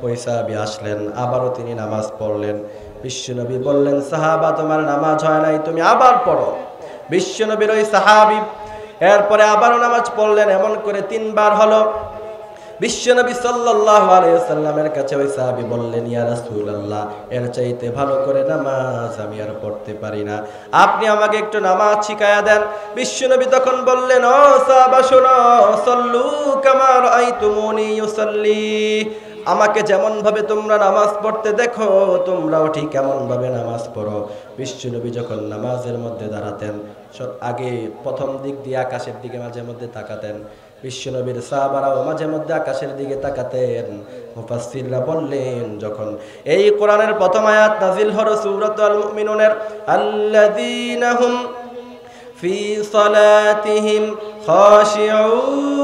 ওই সাহাবী আসলেন, আবারও তিনি নামাজ পড়লেন। বিশ্বনবী বললেন সাহাবা তোমার নামাজ হয় নাই, তুমি আবার পড়ো। বিশ্বনবীর ওই সাহাবী এরপরে আবারও নামাজ পড়লেন, এমন করে 3 বার হলো। বিশ্বনবী সাল্লাল্লাহু আলাইহি ওয়াসাল্লামের কাছে ওই সাহাবী বললেন, ইয়া রাসূলুল্লাহ, এর চাইতে ভালো করে নামাজ আমি আর পড়তে পারি না, আপনি আমাকে একটু নামাজ শিখায়া দেন। বিশ্বনবী তখন বললেন, ও সাহাবা শোনো, সাল্লু কামা রাআইতুমুনি ইউসাল্লি, আমাকে যেমন ভাবে তোমরা নামাজ পড়তে দেখো তোমরাও ঠিক এমন ভাবে নামাজ পড়ো। বিশ্বনবী যখন নামাজের মধ্যে দাঁড়াতেন আগে প্রথম দিক দিয়ে আকাশের দিকে মাঝে মধ্যে তাকাতেন, বিশ্বনবীর সাহাবারাও মাঝে মধ্যে আকাশের দিকে তাকাতেন। মুফাসসিররা বললেন, যখন এই কোরআনের প্রথম আয়াত নাজিল হলো সূরাতুল মুমিনুনের, আল্লাযীনা হুম ফি সালাতিহিম খাশিউন,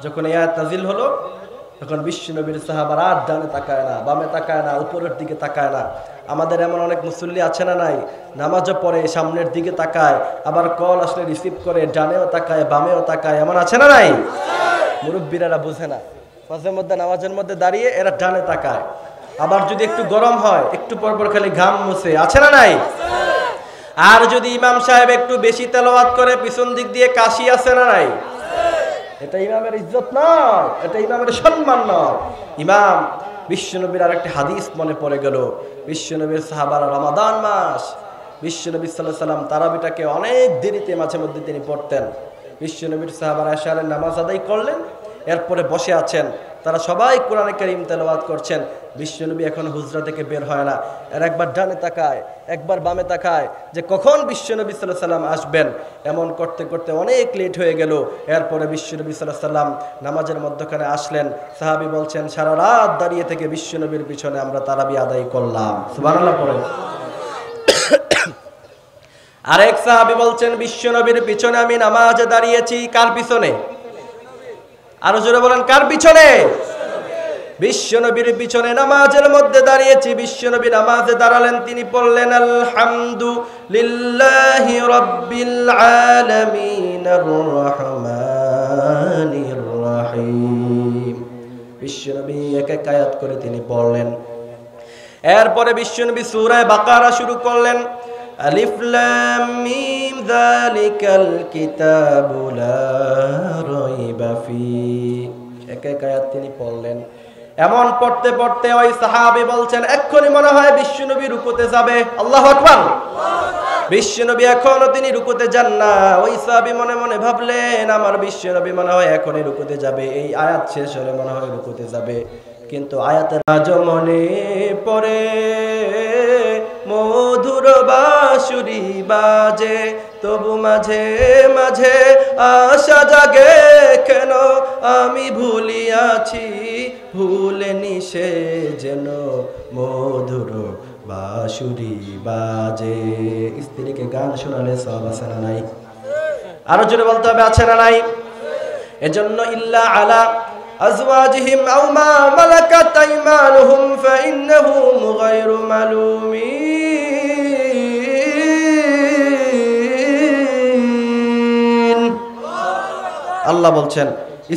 যখন এই আয়াত নাজিল হলো তখন বিশ্বনবীর সাহাবারা আর ডানে তাকায় না, বামে তাকায় না, উপরের দিকে তাকায় না। আমাদের এমন অনেক মুসল্লি আছে না নাই, নামাজও পড়ে সামনের দিকে তাকায়, আবার কল আসলে রিসিভ করে ডানেও তাকায় বামেও তাকায়, এমন আছে না নাই? মুরব্বীরা বুঝে না, মাঝে মধ্যে নামাজের মধ্যে দাঁড়িয়ে এরা ডানে তাকায়, আবার যদি একটু গরম হয় একটু পরপর খালি ঘাম মুছে, আছে না নাই? আর যদি ইমাম সাহেব একটু বেশি তেলাওয়াত করে পিছন দিক দিয়ে কাশি, আছে না নাই? এটা ইমামের ইজ্জত নয়, এটা ইমামের সম্মান নয়। ইমাম বিশ্বনবীর আরেকটি হাদিস মনে পড়ে গেল, বিশ্বনবীর সাহাবারা রমাদান মাস, বিশ্বনবী সাল্লাল্লাহু আলাইহি সাল্লাম তারাবিটাকে অনেক দেরিতে মাঝে মধ্যে তিনি পড়তেন। বিশ্বনবীর সাহাবারা এশারের নামাজ আদায় করলেন, এরপরে বসে আছেন, তারা সবাই কোরআনে কারীম তেলাওয়াত করছেন। বিশ্বনবী এখন হুজরা থেকে বের হয় না, এর একবার ডানে তাকায় একবার বামে তাকায় যে কখন বিশ্বনবী সাল্লাল্লাহু আলাইহি সাল্লাম আসবেন। এমন করতে করতে অনেক লেট হয়ে গেল। এরপরে বিশ্বনবী সাল্লাল্লাহু আলাইহি সাল্লাম নামাজের মধ্যখানে আসলেন। সাহাবী বলছেন, সারা রাত দাঁড়িয়ে থেকে বিশ্বনবীর পিছনে আমরা তারাবি আদায় করলাম। সুবহানাল্লাহ পড়েন। আরেক সাহাবী বলছেন, বিশ্বনবীর পিছনে আমি নামাজে দাঁড়িয়েছি। কার পিছনে? আরো জোরে বলেন, কার পিছনে? বিশ্বনবীর পিছনে নামাজের মধ্যে দাঁড়িয়েছি। বিশ্বনবী নামাজে দাঁড়ালেন, তিনি পড়লেন, আলহামদুলিল্লাহি রাব্বিল আলামিন আর রহমানির রহিম। বিশ্বনবী এক এক আয়াত করে তিনি পড়লেন। এরপরে বিশ্বনবী সূরা বাকারা শুরু করলেন, আলিফ লাম মিম যালিকাল কিতাবু লা রাইবা ফি। এক এক আয়াত তিনি পড়লেন। এমন পড়তে পড়তে ওই সাহাবী বলছেন, এক্ষুনি মনে হয় বিশ্বনবী রুকুতে যাবে। আল্লাহু আকবার। বিশ্বনবী এখনো তিনি রুকুতে যান না। ওই সাহাবী মনে মনে ভাবলেন, আমার বিশ্বনবী মনে হয় এখনই রুকুতে যাবে, এই আয়াত শেষ হলে মনে হয় রুকুতে যাবে। কিন্তু আয়াতের আজ মনে পড়ে, মধুর বাঁশুরি বাজে, তবু মাঝে মাঝে আশা জাগে, কেন আমি ভুলিয়াছি ভুলেনি সে যেন মধুর বাঁশুরি বাজে। স্ত্রীকে গান শোনালে সব আছে না নাই? আরো জোরে বলতে হবে, আছে না নাই? এজন্য ইল্লা আলা আজওয়াজিহিম আও মা মালাকাত আইমানুহুম ফাইন্নাহুম গায়রু মালুমিন। আল্লাহ বলছেন,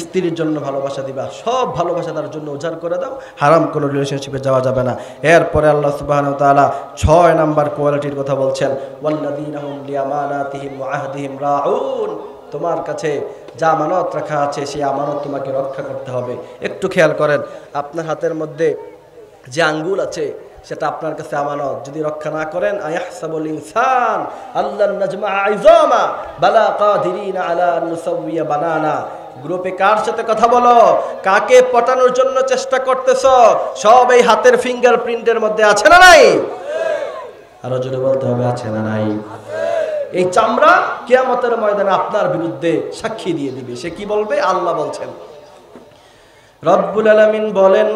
স্ত্রীর জন্য ভালোবাসা দিবা, সব ভালোবাসা তার জন্য উজাড় করে দাও, হারাম কোনো রিলেশনশিপে যাওয়া যাবে না। এরপরে আল্লাহ সুবহানাহু ওয়া তাআলা 6 নাম্বার কোয়ালিটির কথা বলছেন, ওয়াল্লাযীনা হুম লিআমানাতিহিম ওয়া আহদিহিম রাউন। তোমার কাছে যা আমানত রাখা আছে সেই আমানত তোমাকে রক্ষা করতে হবে। একটু খেয়াল করেন, আপনার হাতের মধ্যে যে আঙ্গুল আছে সেটা আপনার কাছে আমানত, যদি রক্ষা না করেন, আয়াহসাবুল ইনসান আল্লান নাজমা আইজামা বালা কাদিরিনা আলা আন নুসাওয়িয়া বানানা। গ্রুপে কার সাথে কথা বলো, কাকে পটানোর জন্য চেষ্টা করতেছ, সব এই হাতের ফিঙ্গারপ্রিন্টের মধ্যে আছে না নাই? আরো জোরে বলতে হবে, আছে না নাই? এই চামড়া কিয়ামতের ময়দানে আপনার বিরুদ্ধে সাক্ষী দিয়ে দিবে। সে কি বলবে? আল্লাহ বলছেন, রব্বুল আলামিন বলেন,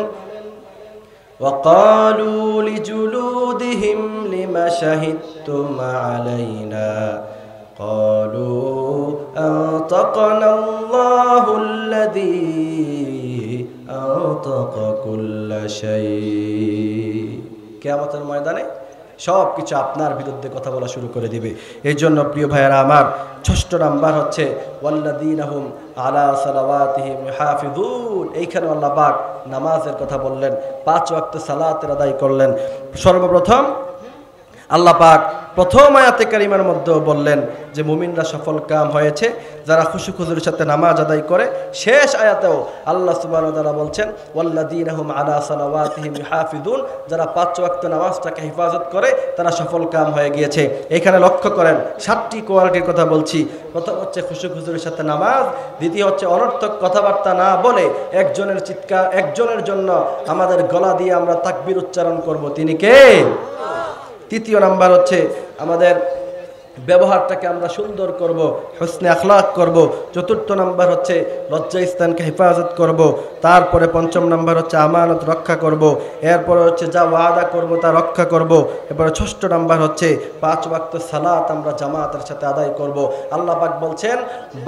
ওয়াকালু লিজুলুদিহিম লিমা শাহিদতুম আলাইনা ক্বালু আনতাকানাল্লাহুল্লাযী আনতাকা কুল্লা শাই। কিয়ামতের ময়দানে সব কিছু আপনার বিরুদ্ধে কথা বলা শুরু করে দিবে। এই জন্য প্রিয় ভাইয়েরা আমার, 6 নাম্বার হচ্ছে ওয়াল্লাযীনা হুম আলা সালাওয়াতিহিম ইউহাফিজুন। এইখানে আল্লাহ পাক নামাজের কথা বললেন, 5 ওয়াক্ত সালাতের আদায় করলেন। সর্বপ্রথম আল্লাহ পাক প্রথম আয়াতে কারিমার মধ্যে বললেন যে মুমিনরা সফল কাম হয়েছে যারা খুশু খুজুরের সাথে নামাজ আদায় করে। শেষ আয়াতেও আল্লাহ সুবহানাহু ওয়া তাআলা বলছেন ওয়াল্লাযীনা হুম আলা সালাওয়াতিহিম ইউহাফিজুন, যারা 5 ওয়াক্ত নামাজটাকে হেফাজত করে তারা সফল কাম হয়ে গিয়েছে। এখানে লক্ষ্য করেন 7টি কোয়ালিটির কথা বলছি। প্রথম হচ্ছে খুশু খুজুরের সাথে নামাজ, দ্বিতীয় হচ্ছে অনর্থক কথাবার্তা না বলে একজনের চিৎকার একজনের জন্য আমাদের গলা দিয়ে আমরা তাকবীর উচ্চারণ করব, তিনি কে? তৃতীয় নাম্বার হচ্ছে আমাদের ব্যবহারটাকে আমরা সুন্দর করব, হুসনে আখলাক করব। চতুর্থ নাম্বার হচ্ছে লজ্জাস্থানকে হেফাজত করব। তারপরে পঞ্চম নাম্বার হচ্ছে আমানত রক্ষা করব। এরপরে হচ্ছে যা ওয়াদা করব তা রক্ষা করব। এরপরে ষষ্ঠ নাম্বার হচ্ছে 5 ওয়াক্ত সালাত আমরা জামাতের সাথে আদায় করব। আল্লাহ পাক বলছেন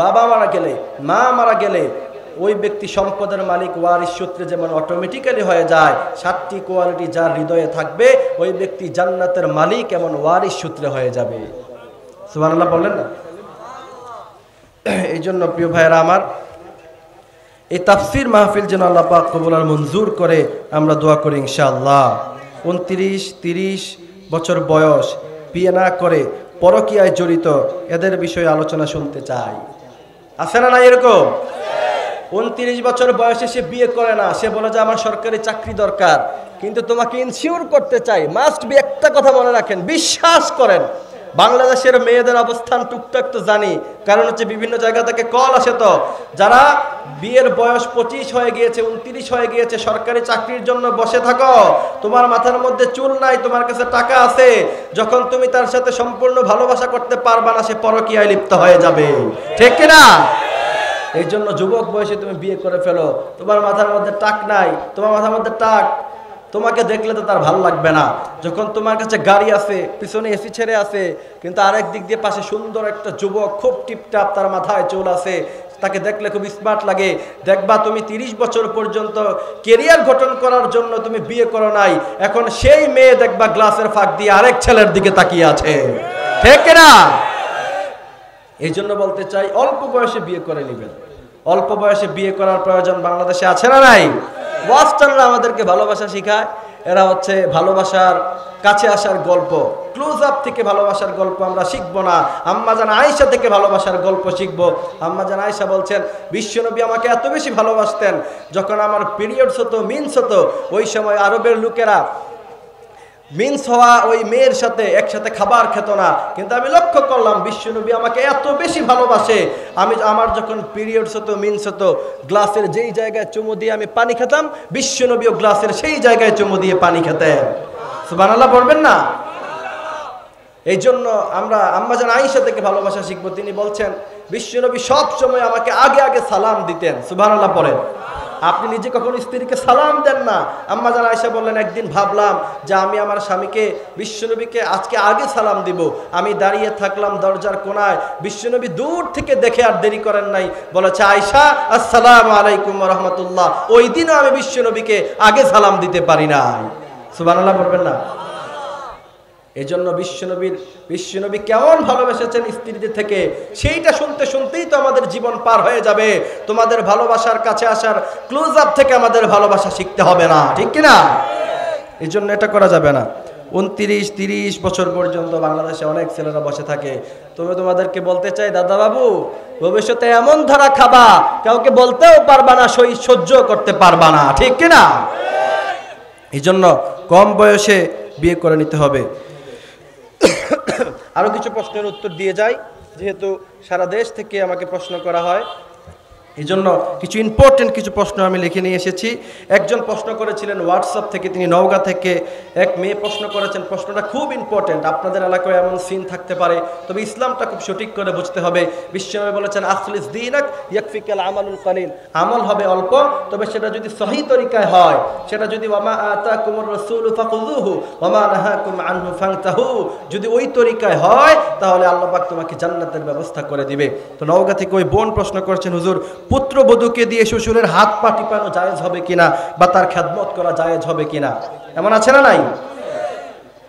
বাবা মারা গেলে, মা মারা গেলে ওই ব্যক্তি সম্পদের মালিক ওয়ারিস সূত্রে যেমন অটোমেটিক্যালি হয়ে যায়, 7টি কোয়ালিটি যার হৃদয়ে থাকবে ওই ব্যক্তি জান্নাতের মালিক এমন ওয়ারিস সূত্রে হয়ে যাবে। সুবহানাল্লাহ বললেন না? এই জন্য প্রিয় ভাইয়েরা আমার, এই তাফসীর মাহফিল যেন আল্লাহ পাক কবুল আর মঞ্জুর করে আমরা দোয়া করি ইনশাআল্লাহ। 29-30 বছর বয়স, বিয়ে না করে পরকীয়ায় জড়িত এদের বিষয়ে আলোচনা শুনতে চাই। আছে না এরকম? 29 বছর বয়সে সে বিয়ে করে না, সে বলে যে আমার সরকারি চাকরি দরকার। কিন্তু তোমাকে ইনসিওর করতে চাই, মাস্ট বি, একটা কথা মনে রাখেন, বিশ্বাস করেন বাংলাদেশের মেয়েদের অবস্থান টুকটাক তো জানি, কারণ হচ্ছে বিভিন্ন জায়গা থেকে কল আসে। তো যারা বিয়ের বয়স 25 হয়ে গিয়েছে, 29 হয়ে গিয়েছে, সরকারি চাকরির জন্য বসে থাকো, তোমার মাথার মধ্যে চুল নাই, তোমার কাছে টাকা আছে, যখন তুমি তার সাথে সম্পূর্ণ ভালোবাসা করতে পারবা না, সে পরকীয়ায় লিপ্ত হয়ে যাবে, ঠিক কিনা? এই জন্য যুবক বয়সে তুমি বিয়ে করে ফেলো, তোমার মাথার মধ্যে টাক নাই, তোমার মাথার মধ্যে টাক, তোমাকে দেখলে তো তার ভালো লাগবে না। যখন তোমার কাছে গাড়ি আছে, পিছনে এসি ছেড়ে আছে, কিন্তু আরেক দিক দিয়ে পাশে সুন্দর একটা যুবক খুব টিপটাপ, তার মাথায় চুল আছে, তাকে দেখলে খুব স্মার্ট লাগে, দেখবা তুমি 30 বছর পর্যন্ত কেরিয়ার গঠন করার জন্য তুমি বিয়ে করো নাই, এখন সেই মেয়ে দেখবা গ্লাসের ফাঁক দিয়ে আরেক ছেলের দিকে তাকিয়ে আছে, ঠিক না? এই জন্য বলতে চাই অল্প বয়সে বিয়ে করে নেবেন। অল্প বয়সে বিয়ে করার প্রয়োজন বাংলাদেশে আছে না নাই? ওয়েস্টার্নরা আমাদেরকে ভালোবাসা শেখায়, এরা হচ্ছে ভালোবাসার কাছে আসার গল্প, ক্লোজ আপ থেকে ভালোবাসার গল্প আমরা শিখবো না, আম্মাজান আয়েশা থেকে ভালোবাসার গল্প শিখবো। আম্মাজান আয়েশা বলছেন বিশ্বনবী আমাকে এত বেশি ভালোবাসতেন, যখন আমার পিরিয়ডস হতো, মিন্স হতো, ওই সময় আরবের লোকেরা মিন্স হওয়া ওই মেয়ের সাথে একসাথে খাবার খেত না, কিন্তু আমি লক্ষ্য করলাম বিশ্বনবী আমাকে এত বেশি ভালোবাসে, আমার যখন পিরিয়ডস হতো, মিন্স হতো, গ্লাসের যেই জায়গায় চুমু দিয়ে আমি পানি খেতাম, বিশ্বনবীও গ্লাসের সেই জায়গায় চুমু দিয়ে পানি খেতেন। সুবহানাল্লাহ পড়বেন না? এই জন্য আমরা আম্মাজান আয়েশা থেকে ভালোবাসা শিখবো। তিনি বলছেন বিশ্বনবী সব সময় আমাকে আগে আগে সালাম দিতেন। সুবহানাল্লাহ পড়েন। আপনি নিজে কখনো স্ত্রীকে সালাম দেন না? আম্মাজান আয়েশা বললেন একদিন ভাবলাম যে আমি আমার স্বামীকে, বিশ্বনবীকে আজকে আগে সালাম দিব। আমি দাঁড়িয়ে থাকলাম দরজার কোনায়, বিশ্বনবী দূর থেকে দেখে আর দেরি করেন নাই, বলেছে আয়েশা আসসালামু আলাইকুম ওয়া রাহমাতুল্লাহ। ওই দিনও আমি বিশ্বনবীকে আগে সালাম দিতে পারি নাই। সুবহানাল্লাহ বলবেন না? এই জন্য বিশ্বনবী কেমন ভালোবেসেছেন স্ত্রীদের থেকে, সেইটা শুনতে শুনতেই তো আমাদের জীবন পার হয়ে যাবে। তোমাদের ভালোবাসার কাছে আসার ক্লোজ আপ থেকে আমাদের ভালোবাসা শিখতে হবে না, ঠিক কিনা? এই জন্য এটা করা যাবে না। 29-30 বছর পর্যন্ত বাংলাদেশে অনেক ছেলেরা বসে থাকে। তোমাদেরকে বলতে চাই দাদা বাবু, ভবিষ্যতে এমন ধারা খাবা কাউকে বলতেও পারবা না, সহ্য করতে পারবা না, ঠিক কিনা? এই জন্য কম বয়সে বিয়ে করে নিতে হবে। আরো কিছু প্রশ্নের উত্তর দিয়ে যাই, যেহেতু সারা দেশ থেকে আমাকে প্রশ্ন করা হয়, এই জন্য কিছু ইম্পর্টেন্ট কিছু প্রশ্ন আমি লিখে নিয়ে এসেছি। একজন প্রশ্ন করেছিলেন হোয়াটসঅ্যাপ থেকে, তিনি নওগাঁ থেকে এক মেয়ে প্রশ্ন করেছেন। প্রশ্নটা খুব ইম্পর্টেন্ট, আপনাদের এলাকায় এমন সিন থাকতে পারে, তবে ইসলামটা খুব সঠিক করে বুঝতে হবে। বিশ্বনবী বলেছেন আখলিস দীনাক ইয়াকফিকাল আমালুল কালিল, আমল হবে অল্প, তবে সেটা যদি সহি তরিকায় হয়, সেটা যদি ওয়ামা আতাকুমুর রাসূলু ফাখুযুহু ওয়ামা নাহাকুম আনহু ফান্তাহু, যদি ওই তরিকায় হয় তাহলে আল্লাহ পাক তোমাকে জান্নাতের ব্যবস্থা করে দিবে। তো নওগাঁ থেকে ওই বোন প্রশ্ন করেছেন, হুজুর পুত্রবধূকে দিয়ে শ্বশুরের হাত পা টিপানো জায়েজ হবে কিনা, বা তার খেদমত করা জায়েজ হবে কিনা? এমন আছে না নাই?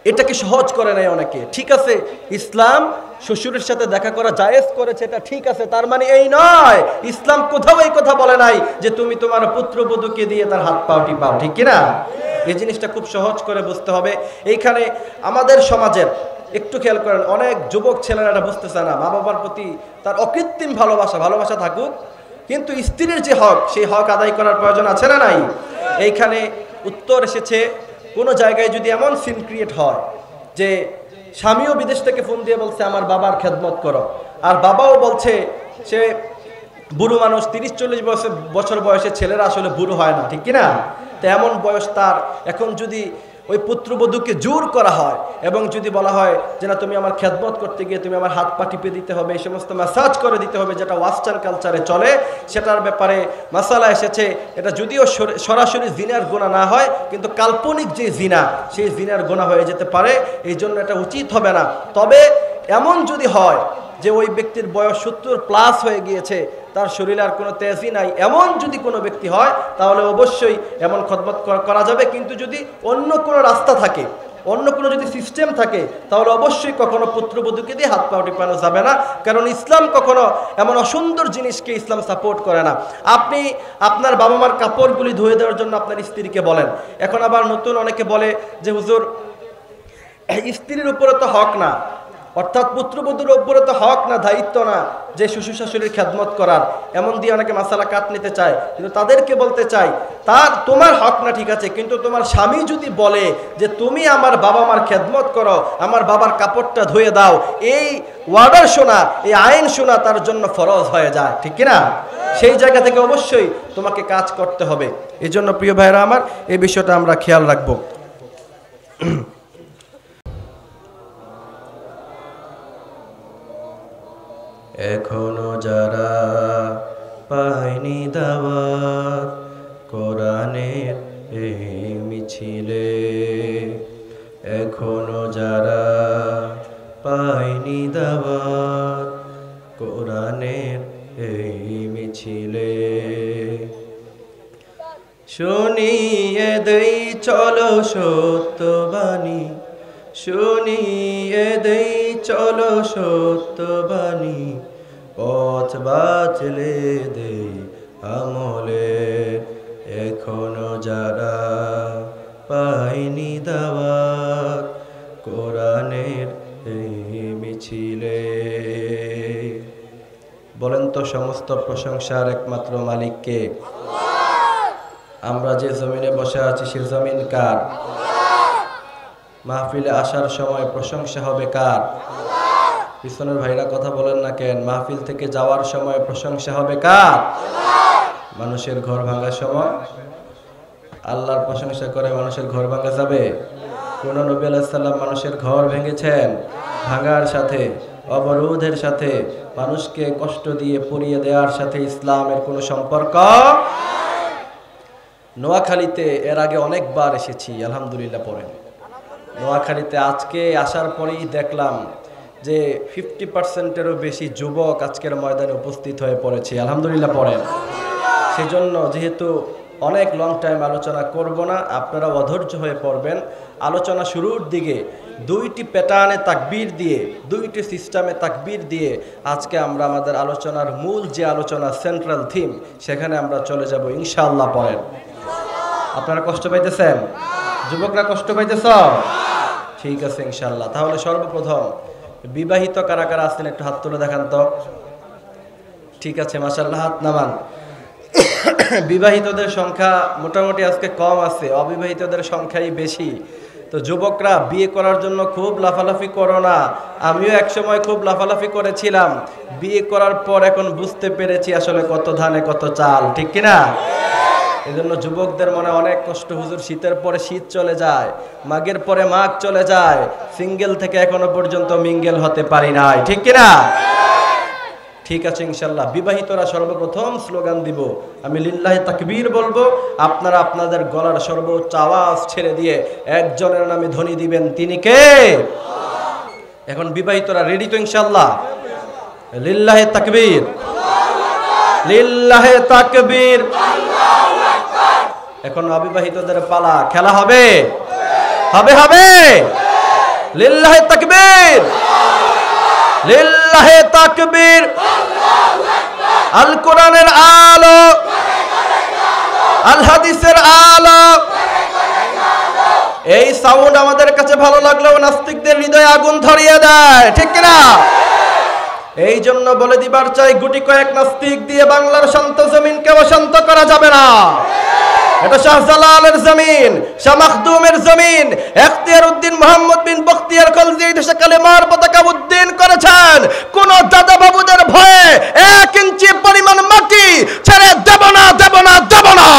এটাকে সহজ করে নেয় অনেকে। ঠিক আছে, ইসলাম শ্বশুরের সাথে দেখা করা জায়েজ করেছে, এটা ঠিক আছে, তার মানে এই নয়, ইসলাম কোথাও এই কথা বলে নাই যে তুমি তোমার পুত্রবধূকে দিয়ে তার হাত পাও টিপাও, ঠিক কিনা? এই জিনিসটা খুব সহজ করে বুঝতে হবে। এইখানে আমাদের সমাজের একটু খেয়াল করেন, অনেক যুবক ছেলেরা এটা বুঝতেছে না, মা বাবার প্রতি তার অকৃত্রিম ভালোবাসা থাকুক, কিন্তু স্ত্রীর যে হক, সেই হক আদায় করার প্রয়োজন আছে না নাই? এইখানে উত্তর এসেছে, কোনো জায়গায় যদি এমন সিন ক্রিয়েট হয় যে স্বামীও বিদেশ থেকে ফোন দিয়ে বলছে আমার বাবার খেদমত করো, আর বাবাও বলছে, সে বুড়ো মানুষ, 30-40 বছর বয়সে ছেলেরা আসলে বুড়ো হয় না, ঠিক কিনা? তো এমন বয়স তার, এখন যদি ওই পুত্রবধূকে জোর করা হয় এবং যদি বলা হয় যে না, তুমি আমার খেদমত করতে গিয়ে তুমি আমার হাত পা টিপে দিতে হবে, এই সমস্ত ম্যাসাজ করে দিতে হবে, যেটা ওয়েস্টার্ন কালচারে চলে, সেটার ব্যাপারে মাসালা এসেছে। এটা যদিও সরাসরি জিনার গুনাহ না হয়, কিন্তু কাল্পনিক যে জিনা, সেই জিনার গুনাহ হয়ে যেতে পারে, এই জন্য এটা উচিত হবে না। তবে এমন যদি হয় যে ওই ব্যক্তির বয়স 70+ হয়ে গিয়েছে, তার শরীরে আর কোনো তেজই নাই, এমন যদি কোনো ব্যক্তি হয়, তাহলে অবশ্যই এমন খেদমত করা যাবে। কিন্তু যদি অন্য কোনো রাস্তা থাকে, অন্য কোনো যদি সিস্টেম থাকে, তাহলে অবশ্যই কখনো পুত্রবধূকে দিয়ে হাত পা টিপানো যাবে না, কারণ ইসলাম কখনো এমন অসুন্দর জিনিসকে ইসলাম সাপোর্ট করে না। আপনি আপনার বাবা মার কাপড়গুলি ধুয়ে দেওয়ার জন্য আপনার স্ত্রীকে বলেন। এখন আবার নতুন অনেকে বলে যে হুজুর, স্ত্রীর উপরে তো হক না, অর্থাৎ পুত্রবধূর উপরে তো হক না, দায়িত্ব না যে শ্বশুর শাশুড়ির খেদমত করার, এমন দিয়ে অনেকে মাসালা কাট নিতে চায়। কিন্তু তাদেরকে বলতে চাই, তোমার হক না, ঠিক আছে, কিন্তু তোমার স্বামী যদি বলে যে তুমি আমার বাবা মার খেদমত করো, আমার বাবার কাপড়টা ধুয়ে দাও, এই ওয়ার্ডার শোনা, এই আইন শোনা তার জন্য ফরজ হয়ে যায়, ঠিক কিনা? সেই জায়গা থেকে অবশ্যই তোমাকে কাজ করতে হবে। এই জন্য প্রিয় ভাইরা আমার, এই বিষয়টা আমরা খেয়াল রাখবো। এখনো যারা পায়নি দাওয়াত কোরআনের এই মিছিলে, এখনো যারা পায়নি দাওয়াত কোরআনের এই মিছিলে, শুনিয়ে দেই চলো সত্যবাণী, শুনিয়ে দেই চলো সত্যবাণী, পথ বাতলে দেই আমলে, এখনো যারা পায়নি দাওয়াত কোরআনের এই মিছিলে। বলেন তো, সমস্ত প্রশংসার একমাত্র মালিককে? আমরা যে জমিনে বসে আছি, সে জমিন কার? মাহফিলে আসার সময় প্রশংসা হবে কার? পিছনের ভাইরা কথা বলেন না কেন? মাহফিল থেকে যাওয়ার সময় প্রশংসা হবে কার? মানুষের ঘর ভাঙার সময় আল্লাহর প্রশংসা করে মানুষের ঘর ভাঙা যাবে? কোন নবী আলাইহিস সালাম মানুষের ঘর ভেঙেছেন? ভাঙার সাথে, অবরোধের সাথে, মানুষকে কষ্ট দিয়ে পুড়িয়ে দেওয়ার সাথে ইসলামের কোনো সম্পর্ক। নোয়াখালীতে এর আগে অনেকবার এসেছি, আলহামদুলিল্লাহ পড়েন। নোয়াখালীতে আজকে আসার পরেই দেখলাম যে 50%-এরও বেশি যুবক আজকের ময়দানে উপস্থিত হয়ে পড়েছে, আলহামদুলিল্লাহ পড়েন। সেজন্য যেহেতু অনেক লং টাইম আলোচনা করব না, আপনারা অধৈর্য হয়ে পড়বেন। আলোচনা শুরুর দিকে 2টি প্যাটার্নে তাকবীর দিয়ে, 2টি সিস্টেমে তাকবীর দিয়ে আজকে আমরা আমাদের আলোচনার মূল যে আলোচনা, সেন্ট্রাল থিম, সেখানে আমরা চলে যাব ইনশাআল্লাহ। পড়েন। আপনারা কষ্ট পাইতেছেন? যুবকরা কষ্ট পাইতেছ? ঠিক আছে ইনশাআল্লাহ। তাহলে সর্বপ্রথম বিবাহিত কারা কারা আছেন একটু হাত তুলে দেখান তো। ঠিক আছে, মাশাআল্লাহ, হাত নামান। বিবাহিতদের সংখ্যা মোটামুটি আজকে কম আছে, অবিবাহিতদের সংখ্যাই বেশি। তো যুবকরা বিয়ে করার জন্য খুব লাফালাফি করো না। আমিও একসময় খুব লাফালাফি করেছিলাম, বিয়ে করার পর এখন বুঝতে পেরেছি আসলে কত ধানে কত চাল, ঠিক কিনা? এজন্য যুবকদের মনে অনেক কষ্ট, হুজুর শীতের পরে শীত চলে যায়, মাঘের পরে মাঘ চলে যায়, সিঙ্গেল থেকে এখনো পর্যন্ত মিঙ্গেল হতে পারি নাই, ঠিক কিনা? ঠিক আছে ইনশাআল্লাহ। বিবাহিতরা সর্বপ্রথম স্লোগান দিব, আমি লিল্লাহি তাকবীর বলবো, আপনারা আপনাদের গলার সর্বোচ্চ আওয়াজ ছেড়ে দিয়ে একজনের নামে ধ্বনি দিবেন, তিনি কে? এখন বিবাহিতরা রেডি তো ইনশাআল্লাহ? লিল্লাহি তাকবীর, লিল্লাহি তাকবীর। এখন অবিবাহিতদের পালা, খেলা হবে, হবে হবে। লিল্লাহি তাকবীর, লিল্লাহি তাকবীর। আল কোরআনের আলো, আল হাদিসের আলো, এই সাউন্ড আমাদের কাছে ভালো লাগলেও নাস্তিকদের হৃদয়ে আগুন ধরিয়ে দেয়, ঠিক কিনা? এই জন্য বলে দিবার চাই, গুটি কয়েক নাস্তিক দিয়ে বাংলার শান্ত জমিনকে অশান্ত করা যাবে না। এটা শাহজালালের জমিন, শাহ মাখদুমের জমিন। ইখতিয়ার উদ্দিন মোহাম্মদ বিন বখতিয়ার খলজি এই দেশে কালেমার পতাকা উদ্দিন করেছেন। কোন দাদা বাবুদের ভয়ে 1 ইঞ্চি পরিমাণ মাটি ছেড়ে দেব না, দেব না, দেব না।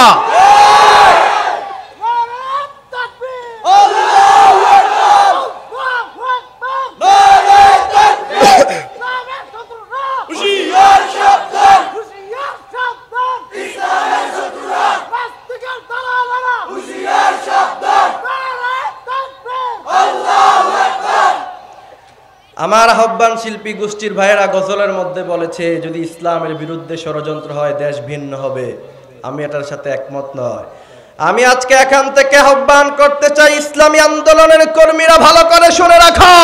আমার আহ্বান শিল্পী গোষ্ঠীর ভাইয়েরা গজলের মধ্যে বলেছে, যদি ইসলামের বিরুদ্ধে ষড়যন্ত্র হয় দেশ ভিন্ন হবে। আমি এটার সাথে একমত নয়। আমি আজকে এখান থেকে আহ্বান করতে চাই, ইসলামী আন্দোলনের কর্মীরা ভালো করে শুনে রাখো,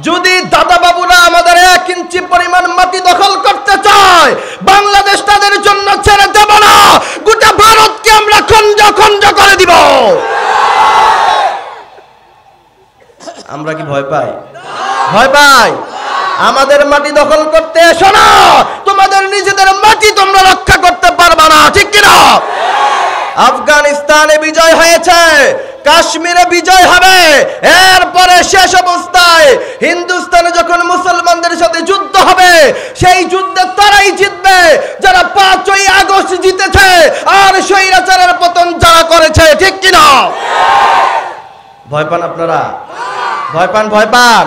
যদি দাদা বাবুরা আমাদের 1 ইঞ্চি পরিমাণ মাটি দখল করতে চায়, বাংলাদেশ তাদের জন্য ছেড়ে দেব না। গোটা ভারতকে আমরা খঞ্জ খঞ্জ করে দিব। আমরা কি ভয় পাই? ভয় পাই? আমাদের মাটি দখল করতে এসো না, তোমাদের নিজেদের মাটি তোমরা রক্ষা করতে পারবা না, ঠিক কিনা? আফগানিস্তানে বিজয় হয়েছে, কাশ্মীরে বিজয় হবে, এরপরে শেষ অবস্থায় হিন্দুস্তানে যখন মুসলমানদের সাথে যুদ্ধ হবে, সেই যুদ্ধে তারাই জিতবে যারা 5ই আগস্ট জিতেছে আর স্বৈরাচারের পতন যারা করেছে, ঠিক কিনা? ভয় পান আপনারা? ভয় পান? ভয় পান?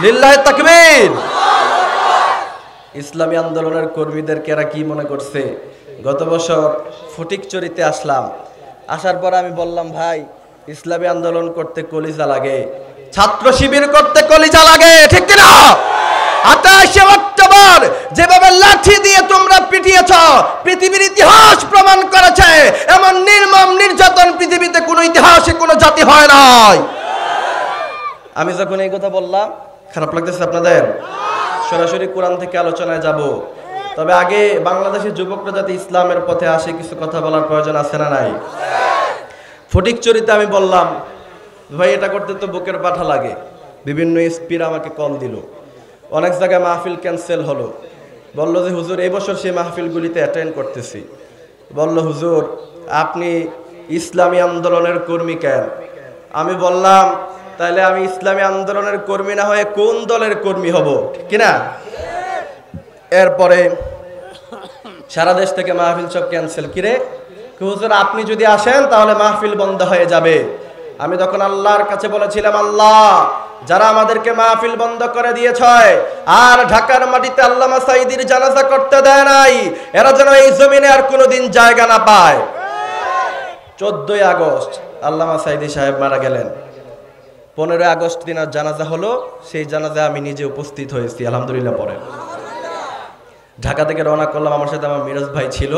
লিল্লাহি তাকবীর। ইসলামী আন্দোলনের কর্মীদেরকে এরা কি মনে করছে? গত বছর ফটিকচুরিতে আসলাম, আসার পর আমি বললাম, ভাই ইসলামী আন্দোলন করতে কলিজা লাগে, ছাত্র শিবির করতে কলিজা লাগে, ঠিক কিনা? 28শে অক্টোবর যেভাবে লাঠি দিয়ে তোমরা পিটিয়েছ, পৃথিবীর ইতিহাস প্রমাণ করেছে এমন নির্মম নির্যাতন পৃথিবীতে কোনো ইতিহাসে কোনো জাতি হয় নাই। আমি যখন এই কথা বললাম, খারাপ লাগতেছে আপনাদের? সরাসরি কোরআন থেকে আলোচনায় যাব, তবে আগে বাংলাদেশের যুবকরা যাতে ইসলামের পথে আসে কিছু কথা বলার প্রয়োজন আছে না নাই? ফটিকচুরিতে আমি বললাম, ভাই এটা করতে তো বুকের পাঠা লাগে। বিভিন্ন এসপিরা আমাকে কল দিল, অনেক জায়গায় মাহফিল ক্যান্সেল হলো। বলল যে হুজুর এই বছর সেই মাহফিলগুলিতে অ্যাটেন্ড করতেছি। বলল হুজুর আপনি ইসলামী আন্দোলনের কর্মী কেন? আমি বললাম, তাহলে আমি ইসলামী আন্দোলনের কর্মী না হয়ে কোন দলের কর্মী হব, ঠিক কিনা? এরপরে সারা দেশ থেকে মাহফিল সব ক্যান্সেল। কিরে হুজুর আপনি যদি আসেন তাহলে মাহফিল বন্ধ হয়ে যাবে। আমি তখন আল্লাহর কাছে বলেছিলাম, আল্লাহ যারা আমাদেরকে মাহফিল বন্ধ করে দিয়েছে আর ঢাকার মাটিতে আল্লামা সাঈদীর জানাজা করতে দেয় নাই, এরা যেন এই জমিনে আর কোনোদিন জায়গা না পায়। 14ই আগস্ট আল্লামা সাঈদী সাহেব মারা গেলেন। 15ই আগস্ট দিন আর জানাজা হলো, সেই জানাজায় আমি নিজে উপস্থিত হয়েছি, আলহামদুলিল্লাহ। পরে ঢাকা থেকে রওনা করলাম, আমার সাথে আমার মিরাজ ভাই ছিল।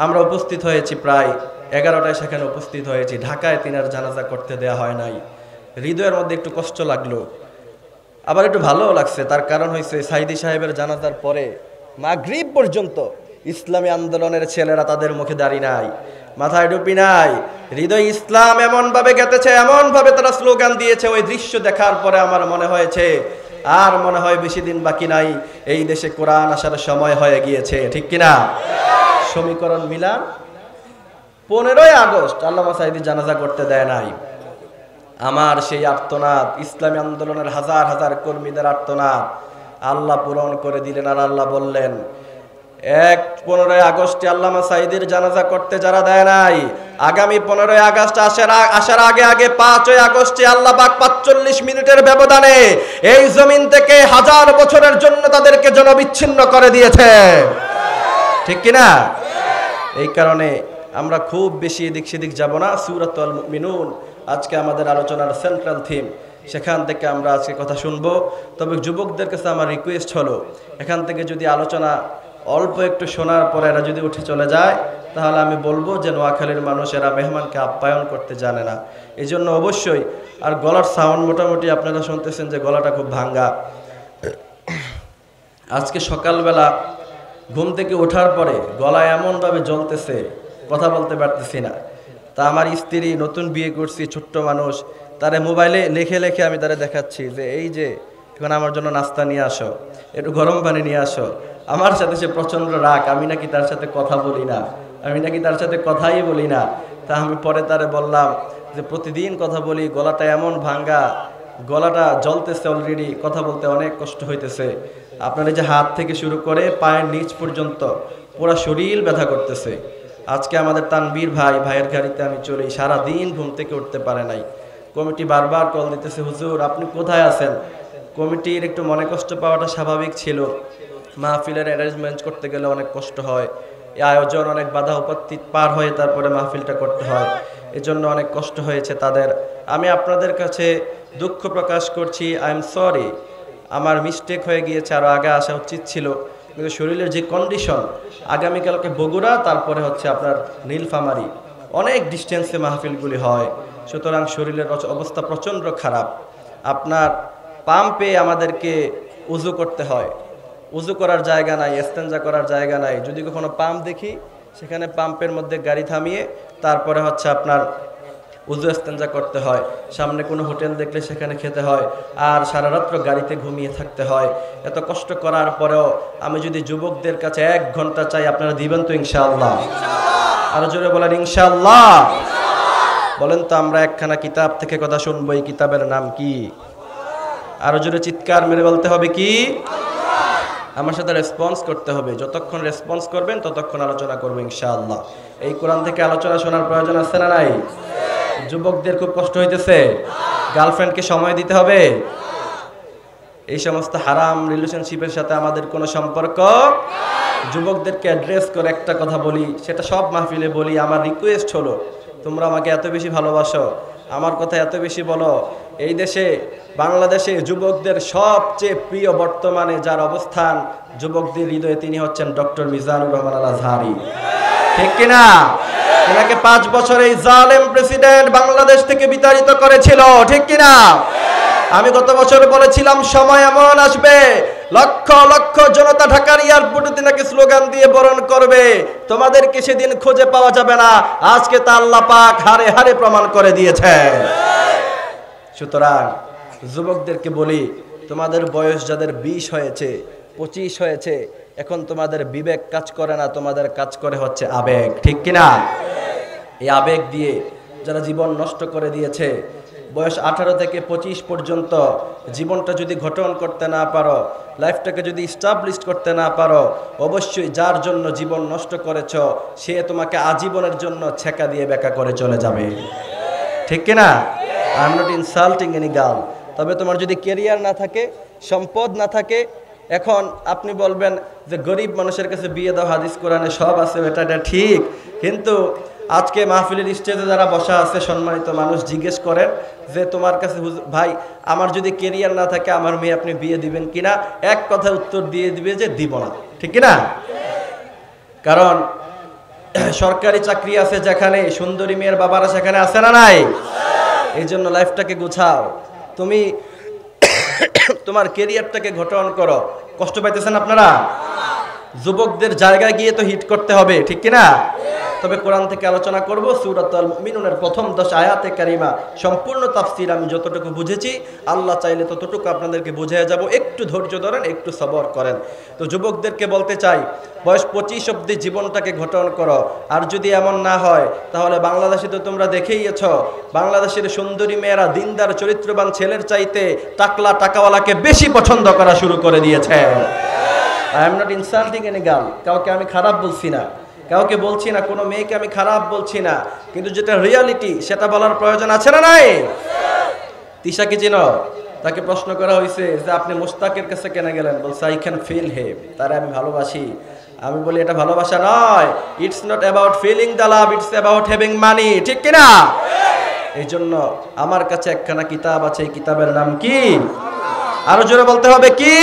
আমরা উপস্থিত হয়েছি প্রায় 11টায়, সেখানে উপস্থিত হয়েছি। ঢাকায় তিনার জানাজা করতে দেয়া হয় নাই। হৃদয়ের মধ্যে একটু কষ্ট লাগলো, আবার একটু ভালোও লাগছে। তার কারণ হয়েছে সাঈদী সাহেবের জানাজার পরে মাগরিব পর্যন্ত ইসলামী আন্দোলনের ছেলেরা তাদের মুখে দাড়ি নাই, মাথায় টুপি নাই, হৃদয় ইসলাম এমন ভাবে গেঁথেছে, এমন ভাবে তারা স্লোগান দিয়েছে। ওই দৃশ্য দেখার পরে আমার মনে হয়েছে আর মনে হয় বেশি দিন বাকি নাই, এই দেশে কোরআন আসার সময় হয়ে গিয়েছে, ঠিক কিনা? সমীকরণ মিলান। 15ই আগস্ট আল্লামা সাঈদী জানাজা করতে দেয় নাই। আমার সেই আর্তনাদ, ইসলামী আন্দোলনের হাজার হাজার কর্মীদের আর্তনাদ আল্লাহ পূরণ করে দিলেন। আর আল্লাহ বললেন, 15ই আগস্টে আল্লামা সাঈদীর জানাজা করতে যারা দেয় নাই, আগামী 15ই আগস্ট আসার আগে 5ই আগস্টে আল্লাহ পাক 45 মিনিটের ব্যবধানে এই জমিন থেকে 1000 বছরের জন্য তাদেরকে জনবিচ্ছিন্ন করে দিয়েছে, ঠিক কিনা? এই কারণে আমরা খুব বেশি এদিক সেদিক যাব না। সূরাতুল মুমিনুন আজকে আমাদের আলোচনার সেন্ট্রাল থিম, সেখান থেকে আমরা আজকে কথা শুনবো। তবে যুবকদের কাছে আমার রিকোয়েস্ট হলো, এখান থেকে যদি আলোচনা অল্প একটু শোনার পরে এরা যদি উঠে চলে যায়, তাহলে আমি বলবো যে নোয়াখালীর মানুষেরা মেহমানকে আপ্যায়ন করতে জানে না। এই জন্য অবশ্যই, আর গলার সাউন্ড মোটামুটি আপনারা শুনতেছেন যে গলাটা খুব ভাঙ্গা। আজকে সকালবেলা ঘুম থেকে ওঠার পরে গলা এমনভাবে জ্বলতেছে, কথা বলতে পারতেছি না। তা আমার স্ত্রী নতুন বিয়ে করছি, ছোট্ট মানুষ, তারে মোবাইলে লেখে লেখে আমি তারে দেখাচ্ছি যে এই যে এখন আমার জন্য নাস্তা নিয়ে আসো, একটু গরম পানি নিয়ে আসো। আমার সাথে সে প্রচণ্ড রাগ, আমি নাকি তার সাথে কথা বলি না, আমি নাকি তার সাথে কথাই বলি না। তা আমি পরে তারে বললাম যে প্রতিদিন কথা বলি, গলাটা এমন ভাঙ্গা, গলাটা জ্বলতেছে অলরেডি, কথা বলতে অনেক কষ্ট হইতেছে। আপনার এই যে হাত থেকে শুরু করে পায়ের নিচ পর্যন্ত পুরা শরীর ব্যথা করতেছে। আজকে আমাদের তানবীর ভাইয়ের গাড়িতে আমি চলি, সারাদিন ঘুম থেকে উঠতে পারে নাই। কমিটি বারবার কল দিতেছে, হুজুর আপনি কোথায় আছেন? কমিটির একটু মনে কষ্ট পাওয়াটা স্বাভাবিক ছিল, মাহফিলের অ্যারেঞ্জমেন্ট করতে গেলে অনেক কষ্ট হয়, এই আয়োজন অনেক বাধা উপস্থিত পার হয়ে তারপরে মাহফিলটা করতে হয়, এজন্য অনেক কষ্ট হয়েছে তাদের। আমি আপনাদের কাছে দুঃখ প্রকাশ করছি, আই এম সরি, আমার মিস্টেক হয়ে গিয়েছে, আরও আগে আসা উচিত ছিল। কিন্তু শরীরের যে কন্ডিশন, আগামীকালকে বগুড়া, তারপরে হচ্ছে আপনার নীলফামারী, অনেক ডিস্টেন্সে মাহফিলগুলি হয়, সুতরাং শরীরের অবস্থা প্রচণ্ড খারাপ। আপনার পাম্পে আমাদেরকে উজু করতে হয়, উজু করার জায়গা নাই, ইস্তেঞ্জা করার জায়গা নাই। যদি কখনো পাম্প দেখি, সেখানে পাম্পের মধ্যে গাড়ি থামিয়ে তারপরে হচ্ছে আপনার উজু ইস্তেঞ্জা করতে হয়। সামনে কোনো হোটেল দেখলে সেখানে খেতে হয়, আর সারা রাত্র গাড়িতে ঘুমিয়ে থাকতে হয়। এত কষ্ট করার পরেও আমি যদি যুবকদের কাছে 1 ঘন্টা চাই, আপনারা দিবেন তো ইনশাআল্লাহ? আরো জোরে বলেন ইনশাআল্লাহ। বলেন তো আমরা একখানা কিতাব থেকে কথা শুনবো, এই কিতাবের নাম কি? আরো জোরে চিৎকার মেরে বলতে হবে কি? আমার সাথে রেসপন্স করতে হবে, যতক্ষণ রেসপন্স করবেন ততক্ষণ আলোচনা করবো ইনশাআল্লাহ। এই কোরআন থেকে আলোচনা শোনার প্রয়োজন আছে না নাই? যুবকদের খুব কষ্ট হইতেছে, গার্লফ্রেন্ডকে সময় দিতে হবে, এই সমস্ত হারাম রিলেশনশিপের সাথে আমাদের কোনো সম্পর্ক। যুবকদেরকে অ্যাড্রেস করে একটা কথা বলি, সেটা সব মাহফিলে বলি, আমার রিকোয়েস্ট হলো তোমরা আমাকে এত বেশি ভালোবাসো, আমার কথা এত বেশি বলো, এই দেশে বাংলাদেশে যুবকদের সবচেয়ে প্রিয় বর্তমানে যার অবস্থান যুবকদের হৃদয়ে, তিনি হচ্ছেন ডক্টর মিজানুর রহমান আল আজহারি। ঠিক কিনা? এনাকে 5 বছর এই জালেম প্রেসিডেন্ট বাংলাদেশ থেকে বিতাড়িত করেছিল, ঠিক কিনা? আমি গত বছর বলেছিলাম সময় এমন আসবে, লক্ষ লক্ষ জনতা ঢাকার এয়ারপোর্টে তিনাকে স্লোগান দিয়ে বরণ করবে, তোমাদেরকে সেদিন খুঁজে পাওয়া যাবে না। আজকে তা আল্লাহ পাক হারে হারে প্রমাণ করে দিয়েছে। সুতরাং যুবকদেরকে বলি, তোমাদের বয়স যাদের 20 হয়েছে, 25 হয়েছে, এখন তোমাদের বিবেক কাজ করে না, তোমাদের কাজ করে হচ্ছে আবেগ, ঠিক কিনা? এই আবেগ দিয়ে যারা জীবন নষ্ট করে দিয়েছে, বয়স 18 থেকে 25 পর্যন্ত জীবনটা যদি গঠন করতে না পারো, লাইফটাকে যদি এস্টাবলিশ করতে না পারো, অবশ্যই যার জন্য জীবন নষ্ট করেছ সে তোমাকে আজীবনের জন্য ছেকা দিয়ে বেকা করে চলে যাবে, ঠিক কিনা? I am not insulting any girl. তবে তোমার যদি ক্যারিয়ার না থাকে, সম্পদ না থাকে, এখন আপনি বলবেন যে গরিব মানুষের কাছে বিয়ে দাও, হাদিস কোরআনে সব আছে, এটা ঠিক, কিন্তু আজকে মাহফিলের স্টেজে যারা বসা আছে সম্মানিত মানুষ, জিজ্ঞেস করেন যে তোমার কাছে ভাই আমার যদি ক্যারিয়ার না থাকে আমার মেয়ে আপনি বিয়ে দিবেন কিনা, এক কথা উত্তর দিয়ে দিবে যে দিব না, ঠিক কিনা? কারণ সরকারি চাকরি আছে যেখানে, সুন্দরী মেয়ের বাবারা সেখানে আছে না নাই? এই জন্য লাইফটাকে গুছাও, তুমি তোমার ক্যারিয়ারটাকে গঠন করো। কষ্ট পাইতেছেন আপনারা? যুবকদের জায়গায় গিয়ে তো হিট করতে হবে, ঠিক কিনা? তবে কোরআন থেকে আলোচনা করব, সূরাতুল মুমিনুনের প্রথম 10 আয়াতে কারিমা, সম্পূর্ণ তাফসীর আমি যতটুকু বুঝেছি, আল্লাহ চাইলে ততটুকু আপনাদেরকে বুঝিয়ে যাব, একটু ধৈর্য ধরেন, একটু সবর করেন। তো যুবকদেরকে বলতে চাই, বয়স 25 অবধি জীবনটাকে গঠন করো। আর যদি এমন না হয় তাহলে বাংলাদেশে তো তোমরা দেখেইছ, বাংলাদেশের সুন্দরী মেয়েরা দিনদার চরিত্রবান ছেলের চাইতে টাকলা টাকাওয়ালাকে বেশি পছন্দ করা শুরু করে দিয়েছে। I am not insulting any girl, কাউকে আমি খারাপ বলছি না, কাউকে বলছি না, কোনো মেয়েকে আমি খারাপ বলছি না, কিন্তু যেটা রিয়ালিটি সেটা বলার প্রয়োজন আছে না নাই? তিশাকে চিনো? তাকে প্রশ্ন করা হয়েছে যে আপনি মুস্তাকের কাছে কেন গেলেন? বলছে আই ক্যান ফিল হিম, তারে আমি ভালোবাসি। আমি বলি এটা ভালোবাসা নয়, it's not about filling the love, it's about having মানি, ঠিক কিনা? এই জন্য আমার কাছে একখানা কিতাব আছে, এই কিতাবের নাম কি? আরো জোরে বলতে হবে কি?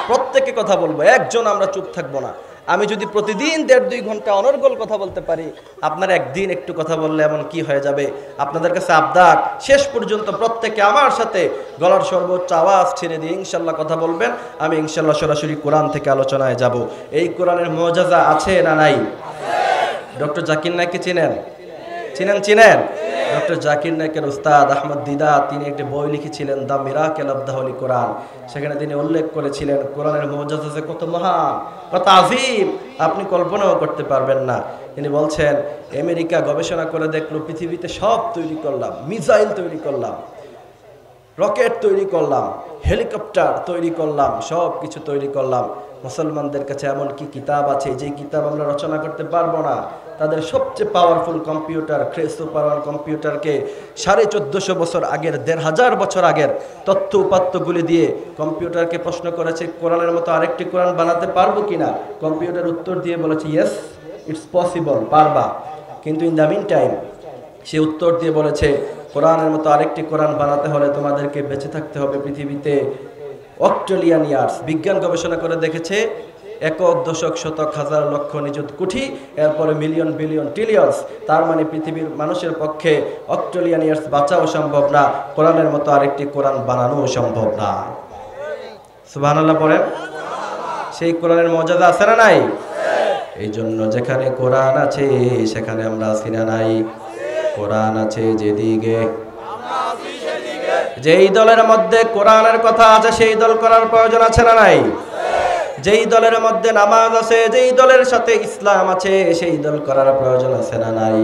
প্রত্যেকে কথা বলবো, একজন আমরা চুপ থাকবো না। আমি যদি প্রতিদিন 1.5-2 ঘন্টা অনর্গল কথা বলতে পারি, আপনারা একদিন একটু কথা বললে এমন কি হয়ে যাবে? আপনাদের কাছে আবদার, শেষ পর্যন্ত প্রত্যেকে আমার সাথে গলার সর্বোচ্চ আওয়াজ ছেড়ে দিয়ে ইনশাল্লাহ কথা বলবেন। আমি ইনশাল্লাহ সরাসরি কোরআন থেকে আলোচনায় যাব। এই কোরআনের মুআজিজা আছে না নাই? ডক্টর জাকির নাইককে চিনেন? চিনেন ডক্টর জাকির নায়কের উস্তাদ আহমদ দিদাত তিনি একটি বই লিখেছিলেন the miracle of the holy Quran. সেখানে তিনি উল্লেখ করেছিলেন কোরআনের মুআজিজা যে কত মহান, কত আযীম, আপনি কল্পনাও করতে পারবেন না। তিনি বলছেন আমেরিকা গবেষণা করে দেখলো পৃথিবীতে সব তৈরি করলাম, মিসাইল তৈরি করলাম, রকেট তৈরি করলাম, হেলিকপ্টার তৈরি করলাম, সব কিছু তৈরি করলাম, মুসলমানদের কাছে এমন কি কিতাব আছে যে কিতাব আমরা রচনা করতে পারবো না। তাদের সবচেয়ে পাওয়ারফুল কম্পিউটার ক্রেসো পাওয়ার কম্পিউটারকে 1450 বছর আগের 1500 বছর আগের তথ্য উপাত্তগুলি দিয়ে কম্পিউটারকে প্রশ্ন করেছে কোরআনের মতো আরেকটি কোরআন বানাতে পারবো কিনা। কম্পিউটার উত্তর দিয়ে বলেছে ইয়েস ইটস পসিবল, পারবা। কিন্তু ইন দ্য মিন টাইম সে উত্তর দিয়ে বলেছে কোরআনের মতো আরেকটি কোরআন বানাতে হলে তোমাদেরকে বেঁচে থাকতে হবে পৃথিবীতে অক্ট্রিলিয়ন ইয়ার্স। বিজ্ঞান গবেষণা করে দেখেছে একক, দশক, শতক, হাজার, লক্ষ, নিযুত, কোটি, এরপরে মিলিয়ন, বিলিয়ন, ট্রিলিয়ন্স। তার মানে পৃথিবীর মানুষের পক্ষে অক্ট্রিলিয়ন ইয়ার্স বাঁচাও সম্ভব না, কোরআনের মতো আরেকটি কোরআন বানানোও সম্ভব না। সুবহানাল্লাহ পড়েন। সেই কোরআনের মর্যাদা আছে না নাই? এই জন্য যেখানে কোরআন আছে সেখানে আমরা আছি না নাই? কোরআন আছে যেদিকে, যেই দলের মধ্যে কোরআনের কথা আছে সেই দল করার প্রয়োজন আছে না নাই? যেই দলের মধ্যে নামাজ আছে, যেই দলের সাথে ইসলাম আছে সেই দল করার প্রয়োজন আছে না নাই?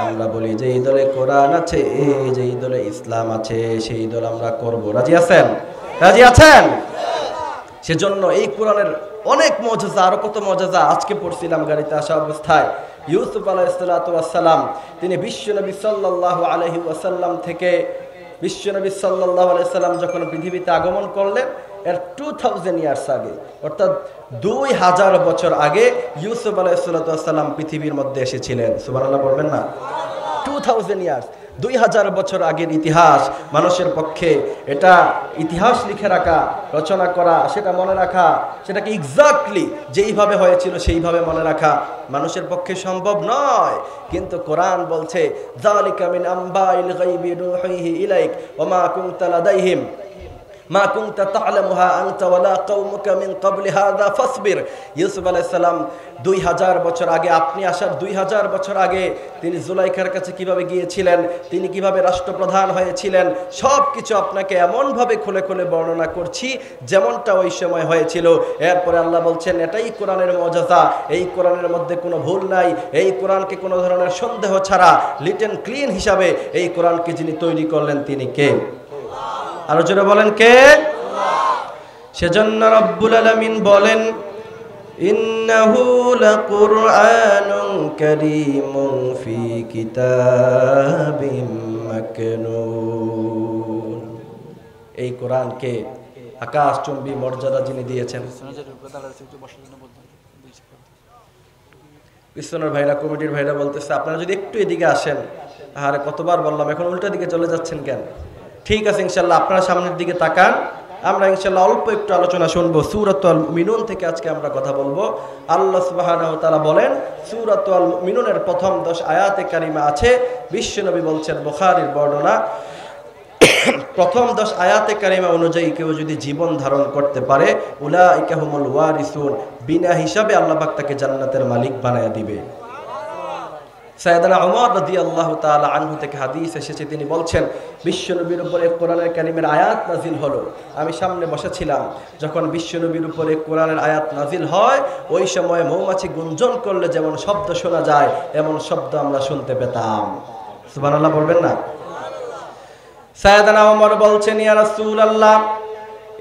আমরা বলি যেই দলে কোরআন আছে, যেই দলে ইসলাম আছে সেই দল আমরা করব। রাজি আছেন? রাজি আছেন? সেজন্য এই কোরআনের অনেক মুআজিজা, আরো কত মুআজিজা। আজকে পড়ছিলাম গাড়িতে আসা অবস্থায় ইউসুফ আলাইহিস সালাতু ওয়াস সালাম তিনি বিশ্বনবী সাল্লাল্লাহু আলাইহি ওয়াসাল্লাম থেকে বিশ্বনবী সাল্লাল্লাহু আলাইহি সাল্লাম যখন পৃথিবীতে আগমন করলেন এর 2000 ইয়ার্স আগে, অর্থাৎ 2000 বছর আগে ইউসুফ আলাইহিস সালাতু ওয়াস সালাম পৃথিবীর মধ্যে এসেছিলেন। সুবহানাল্লাহ বলবেন না? 2000 ইয়ার্স, 2000 বছর আগের ইতিহাস মানুষের পক্ষে এটা ইতিহাস লিখে রাখা, রচনা করা, সেটা মনে রাখা, সেটাকে এক্স্যাক্টলি যেইভাবে হয়েছিল সেইভাবে মনে রাখা মানুষের পক্ষে সম্ভব নয়। কিন্তু কোরআন বলছে যালিকা মিন আম্বাইল গায়বি নুহিহি ইলাইক ওয়া মা কুনতা লাদাইহিম মা কুনতা তা'লামুহা আনতা ওয়ালা কওমুকা মিন ক্বাবলি হাযা ফাসবির। ইউসুফ আলাইহিস সালাম 2000 বছর আগে, আপনি আসার 2000 বছর আগে তিনি জুলাইখার কাছে কিভাবে গিয়েছিলেন, তিনি কিভাবে রাষ্ট্রপ্রধান হয়েছিলেন, সব কিছু আপনাকে এমনভাবে খুলে খুলে বর্ণনা করছি যেমনটা ওই সময় হয়েছিল। এরপরে আল্লাহ বলছেন এটাই কোরআনের মুআজিজা, এই কোরআনের মধ্যে কোনো ভুল নাই, এই কোরআনকে কোনো ধরনের সন্দেহ ছাড়া লিট এন্ড ক্লিন হিসাবে এই কোরআনকে যিনি তৈরি করলেন তিনি কে? আরো জোরে বলেন কে? সেজন্য রব্বুল আলামিন বলেন ইন্নাহু লাকুরআনুন কারীমুন ফি কিতাবিম মাকনুন। এই কোরআনকে আকাশচুম্বী মর্যাদা যিনি দিয়েছেন। পিছনের ভাইরা, কমিটির ভাইরা বলতেছে আপনারা যদি একটু এদিকে আসেন। আরে কতবার বললাম, এখন উল্টা দিকে চলে যাচ্ছেন কেন? ঠিক আছে ইনশাল্লাহ আপনারা সামনের দিকে তাকান, আমরা ইনশাল্লাহ অল্প একটু আলোচনা শুনবো। সূরাতুল মুমিনুন থেকে আজকে আমরা কথা বলবো। আল্লাহ সুবহানাহু ওয়া তাআলা বলেন সূরাতুল মুমিনুনের প্রথম 10 আয়াতে কারিমা আছে, বিশ্বনবী বলছেন বুখারীর বর্ণনা, প্রথম 10 আয়াতে কারিমা অনুযায়ী কেউ যদি জীবন ধারণ করতে পারে উলাইকা হুমুল ওয়ারিসুন, বিনা হিসাবে আল্লাহ পাক তাকে জান্নাতের মালিক বানায়া দিবে। সাইয়েদনা ওমর রাদিয়াল্লাহু তাআলা আনহু থেকে হাদিস এসেছে, তিনি বলছেন বিশ্বনবীর উপরে কোরআনের কারিমের আয়াত নাজিল হলো, আমি সামনে বসেছিলাম, যখন বিশ্বনবীর উপরে কোরআনের আয়াত নাজিল হয় ওই সময় মৌমাছি গুঞ্জন করলে যেমন শব্দ শোনা যায় এমন শব্দ আমরা শুনতে পেতাম। সুবহানাল্লাহ বলবেন না? সাইয়েদনা ওমর বলছেন ইয়া রাসূলুল্লাহ,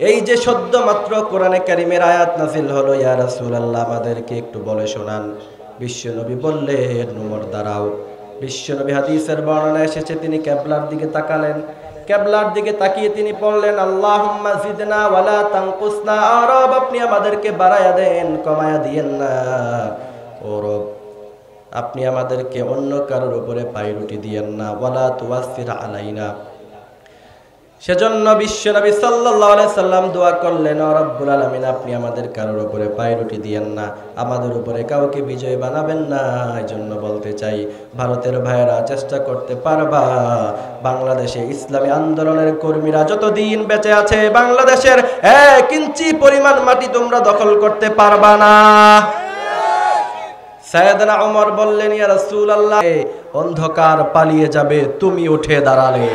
এই যে সদ্য মাত্র কোরআনে কারিমের আয়াত নাজিল হলো, ইয়া রাসূলুল্লাহ আমাদেরকে একটু বলে শোনান। বিশ্বনবী বললেন ওমর দাঁড়াও। বিশ্বনবী হাদিসের বর্ণনা এসেছে তিনি কিবলার দিকে তাকালেন, কিবলার দিকে তাকিয়ে তিনি পড়লেন আল্লাহুম্মা জিদনা ওয়ালা তানকুসনা, রব আপনি আমাদেরকে বাড়ায়া দেন, কমায়া দিয়েন না। ও রব আপনি আমাদেরকে অন্য কারোর উপরে পায়রুটি দিয়েন না, ওয়ালা তুওয়াসসির আলাইনা। সেজন্য বিশ্বনবী সাল্লাল্লাহু আলাইহি সাল্লাম দোয়া করলেন ও রব্বুল আলামিন আপনি আমাদের কারোর উপরে পায়রুটি দিয়েন না, আমাদের উপরে কাউকে বিজয় বানাবেন না। এজন্য বলতে চাই ভারতের ভাইয়েরা চেষ্টা করতে পারবা, বাংলাদেশে ইসলামী আন্দোলনের কর্মীরা যতদিন বেঁচে আছে বাংলাদেশের 1 ইঞ্চি পরিমাণ মাটি তোমরা দখল করতে পারবা না। সাইয়েদনা ওমর বললেন, ইয়া রাসূলুল্লাহ, অন্ধকার পালিয়ে যাবে, তুমি উঠে দাঁড়ালে।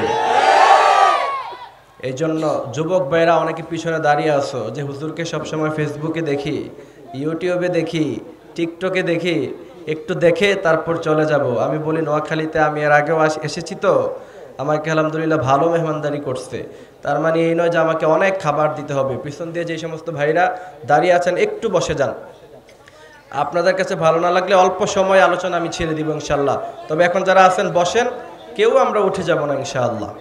এই জন্য যুবক ভাইরা অনেকে পিছনে দাঁড়িয়ে আছো যে হুজুরকে সবসময় ফেসবুকে দেখি, ইউটিউবে দেখি, টিকটকে দেখি, একটু দেখে তারপর চলে যাব। আমি বলি নোয়াখালীতে আমি এর আগেও এসেছি, তো আমাকে আলহামদুলিল্লাহ ভালো মেহমানদারি করছে। তার মানে এই নয় যে আমাকে অনেক খাবার দিতে হবে। পিছন দিয়ে যে সমস্ত ভাইরা দাঁড়িয়ে আছেন একটু বসে যান। আপনাদের কাছে ভালো না লাগলে অল্প সময় আলোচনা আমি ছেড়ে দিব ইনশাআল্লাহ। তবে এখন যারা আছেন বসেন, কেউ আমরা উঠে যাব না ইনশাআল্লাহ।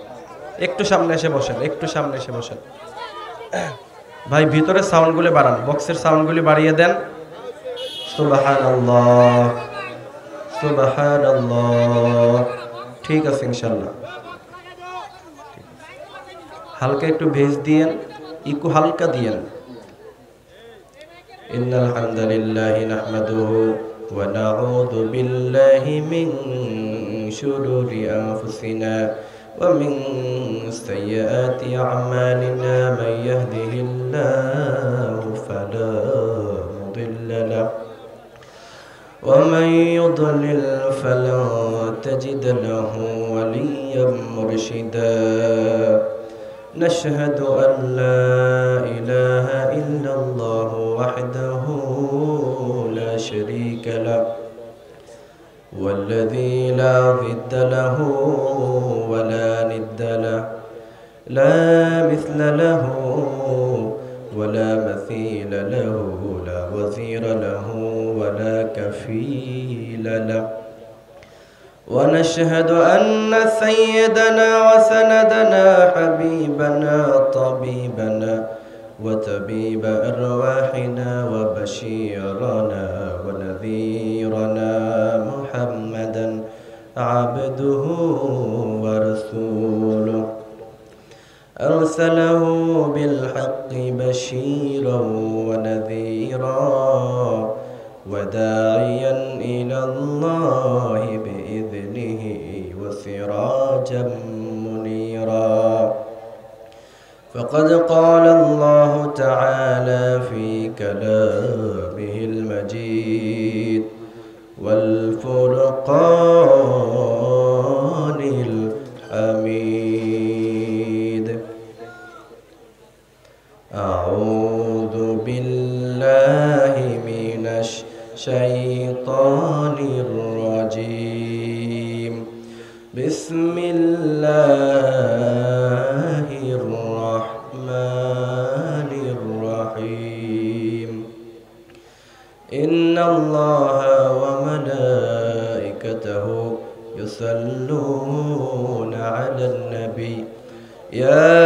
একটু সামনে এসে বসেন, একটু সামনে এসে বসেন। ভাই ভিতরে সাউন্ডগুলো বাড়ান, বক্সের সাউন্ডগুলি বাড়িয়ে দেন। সুবহানাল্লাহ, সুবহানাল্লাহ। ঠিক আছে ইনশাআল্লাহ। হালকা একটু ভেজ দিয়েন, একটু হালকা দিয়েন। ইন্নাল হামদালিল্লাহি নাহমাদুহু ওয়া নাউযু বিল্লাহি মিন শুরুরি আনফুসিনা ওয়া মিন সাইয়্যাতি আমালিনা মান ইয়াহদিহিল্লাহু ফালা মুদিল্লা লাহু ওয়া মান ইউদ্লিল ফালা তাজিদ লাহু ওয়ালিয়্যাম মুরশিদা। نشهد أن لا إله إلا الله وحده لا شريك له والذي لا ضد له ولا ند له لا مثل له ولا مثيل له لا وزير له ولا كفيل له. ونشهد أن سيدنا وسندنا حبيبنا طبيبنا وطبيب أرواحنا وبشيرنا ونذيرنا محمدا عبده ورسوله أرسله بالحق بشيرا ونذيرا وداعيا إلى الله بإذنه وسراجا منيرا. فقد قال الله تعالى في كلامه المجيد والفرقان الحميد. أعوذ بالله من الشيطان الرجيم. بسم الله الرحمن الرحيم. إن الله وملائكته يصلون على النبي يا